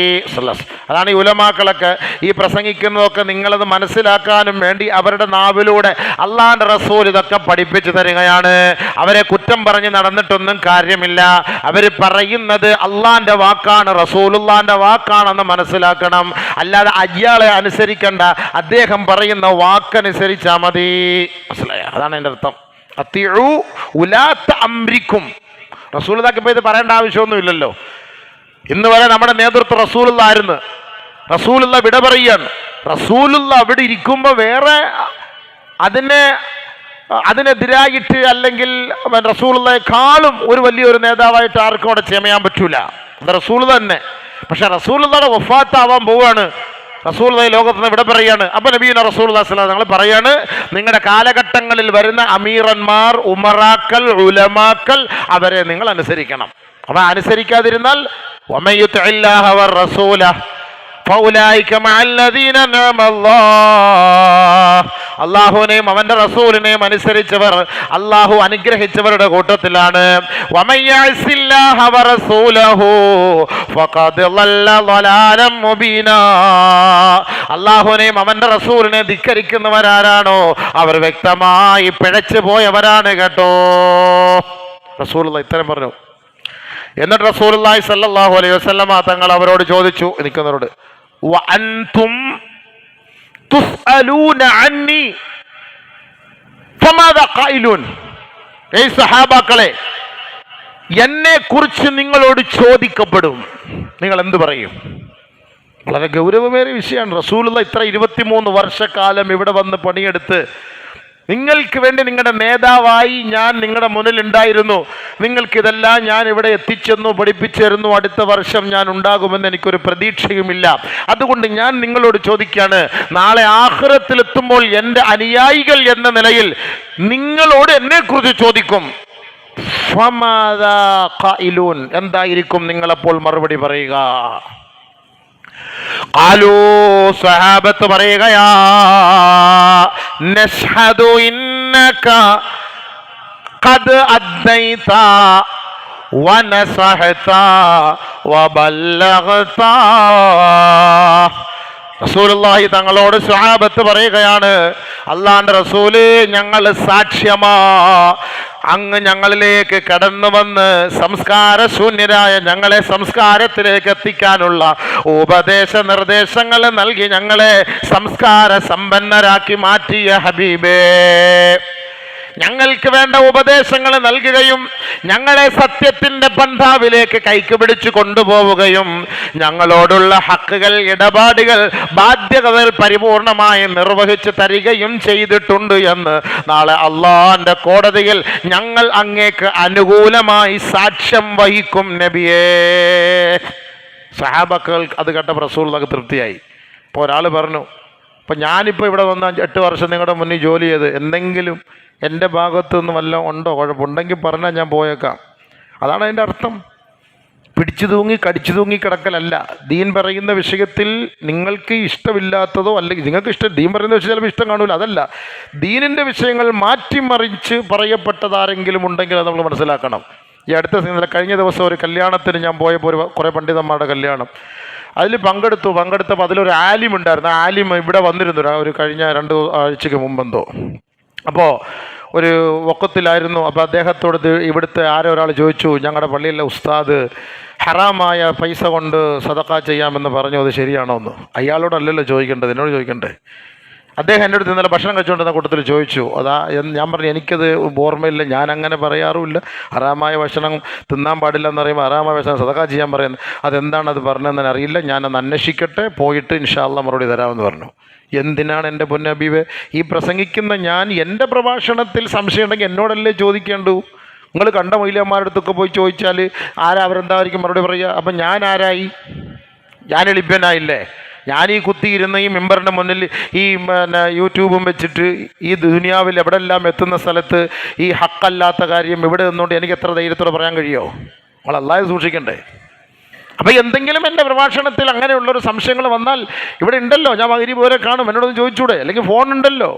സ്വല്ലല്ലാഹു അലൈഹി വസല്ലം. അതാണ് ഈ ഉലമാക്കളൊക്കെ ഈ പ്രസംഗിക്കുന്നതൊക്കെ നിങ്ങളത് മനസ്സിലാക്കാനും വേണ്ടി അവരുടെ നാവിലൂടെ അള്ളാഹുവിൻ്റെ റസൂൽ ഇതൊക്കെ പഠിപ്പിച്ചു തരികയാണ്. അവരെ കുറ്റം പറഞ്ഞ് നടന്നിട്ടൊന്നും കാര്യമില്ല. അവർ പറയുന്നത് അള്ളാഹിൻ്റെ വാക്കാണ്, റസൂലുള്ളാഹിൻ്റെ വാക്കാണെന്ന് മനസ്സിലാക്കണം. അല്ലാതെ അയാളെ അനുസരിക്കേണ്ട, അദ്ദേഹം പറയുന്ന വാക്കനുസരിച്ചാൽ മതി. മനസ്സിലായോ? അതാണ് എൻ്റെ അർത്ഥം. അത്തിഉ ഉലാത്ത അംരിക്കും. റസൂലുള്ളാഹിക്ക് ഇപ്പോൾ ഇത് പറയേണ്ട ആവശ്യമൊന്നുമില്ലല്ലോ. ഇന്ന് വരെ നമ്മുടെ നേതൃത്വം റസൂലുള്ളാഹി ആയിരുന്നു. റസൂലുള്ള വിട പറയാണ്. റസൂലുള്ള അവിടെ ഇരിക്കുമ്പോൾ വേറെ അതിനെതിരായിട്ട് അല്ലെങ്കിൽ റസൂലുള്ളാഹിയെക്കാളും ഒരു വലിയൊരു നേതാവായിട്ട് ആർക്കും അവിടെ ചെയ്യാൻ പറ്റൂല. അത് റസൂൽ തന്നെ. പക്ഷെ റസൂലുള്ളാഹിയുടെ വഫാത്താവാൻ പോവാണ്. റസൂലുള്ളാഹി ലോകത്ത് നിന്ന് വിട പറയാണ്. അപ്പോൾ നബിയുനാ റസൂലുള്ളാഹി സ്വല്ലല്ലാഹു അലൈഹി വസല്ലം പറയുകയാണ്, നിങ്ങളുടെ കാലഘട്ടങ്ങളിൽ വരുന്ന അമീറന്മാർ, ഉമറാക്കൾ, ഉലമാക്കൾ, അവരെ നിങ്ങൾ അനുസരിക്കണം. അവ അനുസരിക്കാതിരുന്നാൽ വമൻ യുതിഇല്ലാഹ വറസൂല, അള്ളാഹുവിനെയും അവന്റെ റസൂലിനെയും അനുസരിച്ചവർ അള്ളാഹു അനുഗ്രഹിച്ചവരുടെ കൂട്ടത്തിലാണ്. അള്ളാഹുവിനെയും അവന്റെ റസൂലിനെ ധിക്കരിക്കുന്നവരാരാണോ അവർ വ്യക്തമായി പിഴച്ചു പോയവരാണ് കേട്ടോ. റസൂലുള്ളാഹി ഇത്തരം പറഞ്ഞു. എന്നിട്ട് റസൂലുള്ളാഹി സ്വല്ലല്ലാഹു അലൈഹി വസല്ലമ തങ്ങൾ അവരോട് ചോദിച്ചു, നിൽക്കുന്നവരോട്, വഅൻതും തുസ്അലൂന അന്നി ഫമാദാ ഖായിലൂൻ. ഏയ് സഹാബാക്കളെ, എന്നെ കുറിച്ച് നിങ്ങളോട് ചോദിക്കപ്പെടും, നിങ്ങൾ എന്ത് പറയും? വളരെ ഗൗരവമേറിയ വിഷയമാണ്. റസൂലുള്ളാഹി ഇത്ര 23 വർഷക്കാലം ഇവിടെ വന്ന് പണിയെടുത്ത് നിങ്ങൾക്ക് വേണ്ടി നിങ്ങളുടെ നേതാവായി ഞാൻ നിങ്ങളുടെ മുന്നിൽ ഉണ്ടായിരുന്നു. നിങ്ങൾക്കിതെല്ലാം ഞാൻ ഇവിടെ എത്തിച്ചെന്നു, പഠിപ്പിച്ചിരുന്നു. അടുത്ത വർഷം ഞാൻ ഉണ്ടാകുമെന്ന് എനിക്കൊരു പ്രതീക്ഷയുമില്ല. അതുകൊണ്ട് ഞാൻ നിങ്ങളോട് ചോദിക്കുകയാണ്, നാളെ ആഖിറത്തിലെത്തുമ്പോൾ എൻ്റെ അനുയായികൾ എന്ന നിലയിൽ നിങ്ങളോട് എന്നെക്കുറിച്ച് ചോദിക്കും. ഫമാദാ ഖായിലൂൻ, എന്തായിരിക്കും നിങ്ങളപ്പോൾ മറുപടി പറയുക? ഖാലൂ, സഹാബത്ത് പറയുകയാ, നശ്ഹദു ഇന്നക ഖദ് അദ്ദൈത വനസഹത വബല്ലഗത. റസൂലുള്ളാഹി തങ്ങളോട് സ്വഹാബത്ത് പറയുകയാണ്, അള്ളാന്റെ റസൂല്, ഞങ്ങൾ സാക്ഷ്യമാ, അങ്ങ് ഞങ്ങളിലേക്ക് കടന്നു വന്ന് സംസ്കാരശൂന്യരായ ഞങ്ങളെ സംസ്കാരത്തിലേക്ക് എത്തിക്കാനുള്ള ഉപദേശ നിർദ്ദേശങ്ങൾ നൽകി ഞങ്ങളെ സംസ്കാര സമ്പന്നരാക്കി മാറ്റിയ ഹബീബേ, ഞങ്ങൾക്ക് വേണ്ട ഉപദേശങ്ങൾ നൽകുകയും ഞങ്ങളെ സത്യത്തിന്റെ പന്ഥാവിലേക്ക് കൈക്ക് പിടിച്ചു കൊണ്ടുപോവുകയും ഞങ്ങളോടുള്ള ഹക്കുകൾ, ഇടപാടുകൾ, ബാധ്യതകൾ പരിപൂർണമായി നിർവഹിച്ചു തരികയും ചെയ്തിട്ടുണ്ട് എന്ന് നാളെ അള്ളാന്റെ കോടതിയിൽ ഞങ്ങൾ അങ്ങേക്ക് അനുകൂലമായി സാക്ഷ്യം വഹിക്കും നബിയേ. സഹാബക്കൾ അത് കേട്ട റസൂലുള്ളാഹിക്ക് തൃപ്തിയായി. ഇപ്പോൾ ഒരാൾ പറഞ്ഞു, ഇപ്പം ഞാനിപ്പോൾ ഇവിടെ വന്ന 8 വർഷം നിങ്ങളുടെ മുന്നിൽ ജോലി ചെയ്ത് എന്തെങ്കിലും എൻ്റെ ഭാഗത്തു നിന്ന് വല്ലതും ഉണ്ടോ, കുഴപ്പമുണ്ടെങ്കിൽ പറഞ്ഞാൽ ഞാൻ പോയേക്കാം. അതാണ് അതിൻ്റെ അർത്ഥം. പിടിച്ചു തൂങ്ങി കടിച്ചു തൂങ്ങി കിടക്കലല്ല. ദീൻ പറയുന്ന വിഷയത്തിൽ നിങ്ങൾക്ക് ഇഷ്ടമില്ലാത്തതോ അല്ലെങ്കിൽ നിങ്ങൾക്ക് ദീൻ പറയുന്ന വിഷയം ചിലപ്പോൾ ഇഷ്ടം കാണൂല, അതല്ല. ദീനിൻ്റെ വിഷയങ്ങൾ മാറ്റിമറിച്ച് പറയപ്പെട്ടതാരെങ്കിലും ഉണ്ടെങ്കിൽ അത് നമ്മൾ മനസ്സിലാക്കണം. ഈ കഴിഞ്ഞ ദിവസം ഒരു കല്യാണത്തിന് ഞാൻ പോയപ്പോൾ കുറേ പണ്ഡിതന്മാരുടെ കല്യാണം, അതിൽ പങ്കെടുത്തപ്പോൾ അതിലൊരു ആലിം ഉണ്ടായിരുന്നു. ആ ആലിം ഇവിടെ വന്നിരുന്നു ഒരു കഴിഞ്ഞ 2 ആഴ്ചയ്ക്ക് മുമ്പെന്തോ. അപ്പോൾ ഒരു വക്കത്തിലായിരുന്നു. അപ്പോൾ അദ്ദേഹത്തോട് ഇവിടുത്തെ ആരോ ഒരാൾ ചോദിച്ചു, ഞങ്ങളുടെ പള്ളിയിലെ ഉസ്താദ് ഹറാമായ പൈസ കൊണ്ട് സദഖ ചെയ്യാമെന്ന് പറഞ്ഞു, അത് ശരിയാണോ എന്ന്. അയാളോടല്ലല്ലോ ചോദിക്കേണ്ടത്, എന്നോട് ചോദിക്കണ്ടേ. അദ്ദേഹം എൻ്റെ അടുത്ത് ഇന്നലെ ഭക്ഷണം കഴിച്ചുകൊണ്ടിരുന്ന കൂട്ടത്തിൽ ചോദിച്ചു. ഞാൻ പറഞ്ഞു, എനിക്കത് ഓർമ്മയില്ല, ഞാൻ അങ്ങനെ പറയാറുമില്ല. ഹറാമായ ഭക്ഷണം തിന്നാൻ പാടില്ല എന്ന് പറയുമ്പോൾ ഹറാമായ ഭക്ഷണം സദഖ ചെയ്യാൻ പറയുന്നത് അതെന്താണ് അത് പറഞ്ഞതെന്ന് അറിയില്ല, ഞാനൊന്ന് അന്വേഷിക്കട്ടെ, പോയിട്ട് ഇൻഷാ അല്ലാഹ് മറുപടി തരാമെന്ന് പറഞ്ഞു. എന്തിനാണ് എൻ്റെ പൊന്നു ഹബീബേ ഈ പ്രസംഗിക്കുന്ന ഞാൻ? എൻ്റെ പ്രഭാഷണത്തിൽ സംശയം ഉണ്ടെങ്കിൽ എന്നോടല്ലേ ചോദിക്കേണ്ടു? നിങ്ങൾ കണ്ട മൗലവിമാരുടെ അടുത്തൊക്കെ പോയി ചോദിച്ചാൽ അവരെന്തായിരിക്കും മറുപടി പറയുക? അപ്പം ഞാൻ ആരായി? ഞാൻ എളിപ്പനായില്ലേ? ഞാൻ ഈ കുത്തിയിരുന്ന ഈ മെമ്പറിൻ്റെ മുന്നിൽ ഈ യൂട്യൂബും വെച്ചിട്ട് ഈ ദുനിയാവിൽ എവിടെല്ലാം എത്തുന്ന സ്ഥലത്ത് ഈ ഹക്കല്ലാത്ത കാര്യം ഇവിടെ നിന്നുകൊണ്ട് എനിക്ക് എത്ര ധൈര്യത്തോടെ പറയാൻ കഴിയുമോ? നമ്മൾ അല്ലാതെ സൂക്ഷിക്കണ്ടേ? അപ്പോൾ എന്തെങ്കിലും എൻ്റെ പ്രഭാഷണത്തിൽ അങ്ങനെയുള്ളൊരു സംശയങ്ങൾ വന്നാൽ ഇവിടെ ഉണ്ടല്ലോ, ഞാൻ മഗ്‌രിബ് വരെ കാണും, എന്നോടൊന്ന് ചോദിച്ചൂടെ? അല്ലെങ്കിൽ ഫോൺ ഉണ്ടല്ലോ.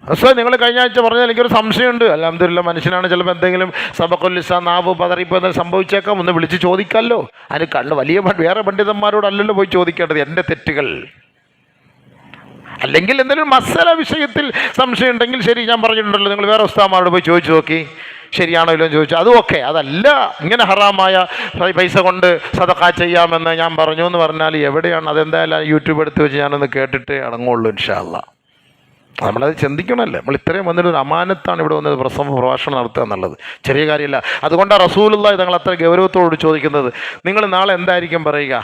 സാർ നിങ്ങൾ കഴിഞ്ഞ ആഴ്ച പറഞ്ഞാൽ എനിക്കൊരു സംശയമുണ്ട്. അൽഹംദുലില്ലാഹ്, മനുഷ്യനാണ്, ചിലപ്പോൾ എന്തെങ്കിലും സബഖുൽ നാവ് പതറിപ്പോൾ എന്തെങ്കിലും സംഭവിച്ചേക്കാം, ഒന്ന് വിളിച്ച് ചോദിക്കാമല്ലോ. അതിന് വലിയ വേറെ പണ്ഡിതന്മാരോടല്ലല്ലോ പോയി ചോദിക്കേണ്ടത് എൻ്റെ തെറ്റുകൾ. അല്ലെങ്കിൽ എന്തെങ്കിലും മസല വിഷയത്തിൽ സംശയം ഉണ്ടെങ്കിൽ ശരി, ഞാൻ പറഞ്ഞിട്ടുണ്ടല്ലോ, നിങ്ങൾ വേറെ ഉസ്താദന്മാരോട് പോയി ചോദിച്ചു നോക്കി, ശരിയാണോ ഇല്ലോ എന്ന് ചോദിച്ചു, അതും ഓക്കെ. അതല്ല ഇങ്ങനെ ഹറാമായ പൈസ കൊണ്ട് സദഖ ചെയ്യാമെന്ന് ഞാൻ പറഞ്ഞു എന്ന് പറഞ്ഞാൽ എവിടെയാണ്? അതെന്തായാലും യൂട്യൂബ് എടുത്ത് വെച്ച് ഞാനൊന്ന് കേട്ടിട്ട് അടങ്ങുള്ളൂ ഇൻഷാ അല്ലാഹ്. നമ്മളത് ചിന്തിക്കണമല്ലേ. നമ്മൾ ഇത്രയും വന്നിട്ടൊരു അമാനത്താണ് ഇവിടെ വന്നത് പ്രഭാഷണം നടത്തുക എന്നുള്ളത്, ചെറിയ കാര്യമല്ല. അതുകൊണ്ടാണ് റസൂലുള്ളാഹി തങ്ങൾ അത്ര ഗൗരവത്തോട് ചോദിക്കുന്നത്, നിങ്ങൾ നാളെ എന്തായിരിക്കും പറയുക?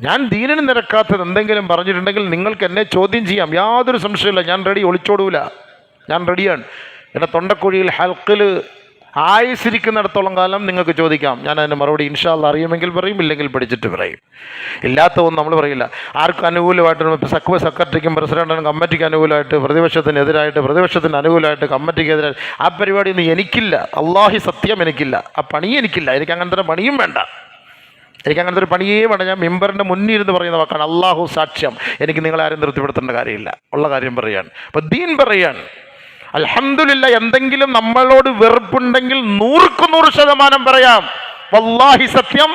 ഞാൻ ദീനിന് നിരക്കാത്തത് എന്തെങ്കിലും പറഞ്ഞിട്ടുണ്ടെങ്കിൽ നിങ്ങൾക്ക് എന്നെ ചോദ്യം ചെയ്യാം, യാതൊരു സംശയമില്ല. ഞാൻ റെഡി, ഒളിച്ചോടൂല, ഞാൻ റെഡിയാണ്. എൻ്റെ തൊണ്ടക്കുഴിയിൽ ഹൽക്കിൽ ആയുസിരിക്കുന്നിടത്തോളം കാലം നിങ്ങൾക്ക് ചോദിക്കാം, ഞാൻ അതിന് മറുപടി ഇൻഷാ അല്ലാഹ് അറിയുമെങ്കിൽ പറയും, ഇല്ലെങ്കിൽ പഠിച്ചിട്ട് പറയും. ഇല്ലാത്തതൊന്നും നമ്മൾ പറയില്ല. ആർക്കും അനുകൂലമായിട്ട് സെക്രട്ടറിക്കും പ്രസിഡന്റിനും കമ്മിറ്റിക്ക് അനുകൂലമായിട്ട്, പ്രതിപക്ഷത്തിനെതിരായിട്ട്, പ്രതിപക്ഷത്തിന് അനുകൂലമായിട്ട്, കമ്മിറ്റിക്കെതിരായിട്ട് ആ പരിപാടിയൊന്നും എനിക്കില്ല. അല്ലാഹി സത്യം എനിക്കില്ല, ആ പണി എനിക്കില്ല. എനിക്ക് അങ്ങനത്തെ പണിയും വേണ്ട. എനിക്ക് അങ്ങനത്തെ ഒരു പണിയേ വേണം. ഞാൻ മിമ്പറിൻ്റെ മുന്നിൽ ഇരുന്ന് പറയുന്ന വാക്കാണ് അള്ളാഹു സാക്ഷ്യം. എനിക്ക് നിങ്ങളാരും നിർത്തിപ്പെടുത്തേണ്ട കാര്യമില്ല, ഉള്ള കാര്യം പറയാണ്. അപ്പം ദീൻ പറയാൻ അൽഹംദുലില്ലാ. എന്തെങ്കിലും നമ്മളോട് വെറുപ്പുണ്ടെങ്കിൽ 100% പറയാം. വല്ലാഹി സത്യം,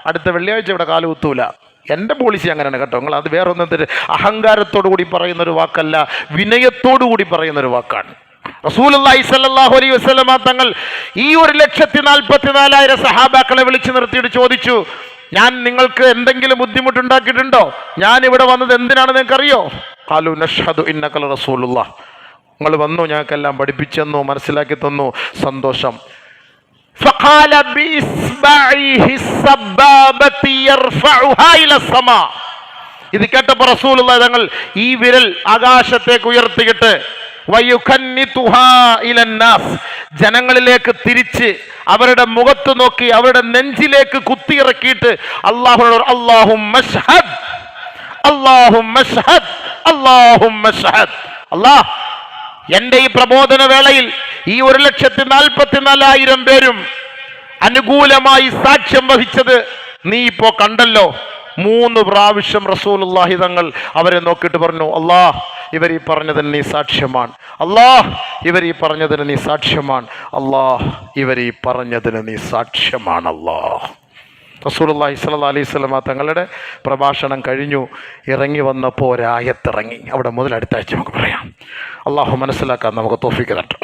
അടുത്ത വെള്ളിയാഴ്ച ഇവിടെ കാലുകുത്തൂല. എൻ്റെ പോളിസി അങ്ങനെയാണ് കേട്ടോ. നിങ്ങൾ അത് വേറെ ഒന്നും അഹങ്കാരത്തോടു കൂടി പറയുന്നൊരു വാക്കല്ല, വിനയത്തോടു കൂടി പറയുന്നൊരു വാക്കാണ്. റസൂലുള്ളാഹി സ്വല്ലല്ലാഹു അലൈഹി വസല്ലമ തങ്ങൾ ഈ 1,44,000 സഹാബാക്കളെ വിളിച്ചു നിർത്തിയിട്ട് ചോദിച്ചു, ഞാൻ നിങ്ങൾക്ക് എന്തെങ്കിലും ബുദ്ധിമുട്ടുണ്ടാക്കിയിട്ടുണ്ടോ? ഞാൻ ഇവിടെ വന്നത് എന്തിനാണ് നിങ്ങൾക്കറിയോ? ഖാലു നഷ്ഹദു ഇന്നക റസൂലുള്ളാഹ്. നിങ്ങൾ വന്നു, ഞങ്ങൾക്കെല്ലാം പഠിപ്പിച്ചെന്നു, മനസ്സിലാക്കി തന്നു, സന്തോഷം. ഫഖാല ബിസ്ബഇഹി സബ്ബാബതി യർഫഉഹാ ഇല സമാ. ഇത് കേട്ടപ്പോൾ റസൂലുള്ളാഹി തങ്ങൾ ഈ വിരൽ ആകാശത്തേക്ക് ഉയർത്തിയിട്ട് വയുഖന്നിതുഹാ ഇലന്നാസ്, ജനങ്ങളിലേക്ക് തിരിച്ച് അവരുടെ മുഖത്ത് നോക്കി അവരുടെ നെഞ്ചിലേക്ക് കുത്തിയിറക്കിയിട്ട് അല്ലാഹുവോട് അല്ലാഹുമ്മ ഷ്ഹദ് അല്ലാഹുമ്മ ഷ്ഹദ് അല്ലാഹുമ്മ ഷ്ഹദ്. അല്ലാഹ്, എൻ്റെ ഈ പ്രബോധന വേളയിൽ ഈ 1,44,000 പേരും അനുകൂലമായി സാക്ഷ്യം വഹിച്ചത് നീ ഇപ്പോ കണ്ടല്ലോ. 3 പ്രാവശ്യം റസൂലുള്ളാഹി തങ്ങൾ അവരെ നോക്കിയിട്ട് പറഞ്ഞു, അല്ലാഹ്, ഇവർ ഈ പറഞ്ഞതിന് നീ സാക്ഷ്യമാണ്. അല്ലാഹ്, ഇവർ ഈ പറഞ്ഞതിന് നീ സാക്ഷ്യമാണ്. അല്ലാഹ്, ഇവർ ഈ പറഞ്ഞതിന് നീ സാക്ഷ്യമാണ്. അല്ലാഹ്. റസൂലുള്ളാഹി സ്വല്ലല്ലാഹു അലൈഹി വസല്ലമ തങ്ങളുടെ പ്രഭാഷണം കഴിഞ്ഞു. ഇറങ്ങി വന്നപ്പോൾ ഒരായത്തിറങ്ങി. അവിടെ മുതൽ അടുത്ത ആഴ്ച നമുക്ക് പറയാം. അല്ലാഹു മനസ്സിലാക്കാൻ നമുക്ക് തൗഫീഖ് തരട്ടെ.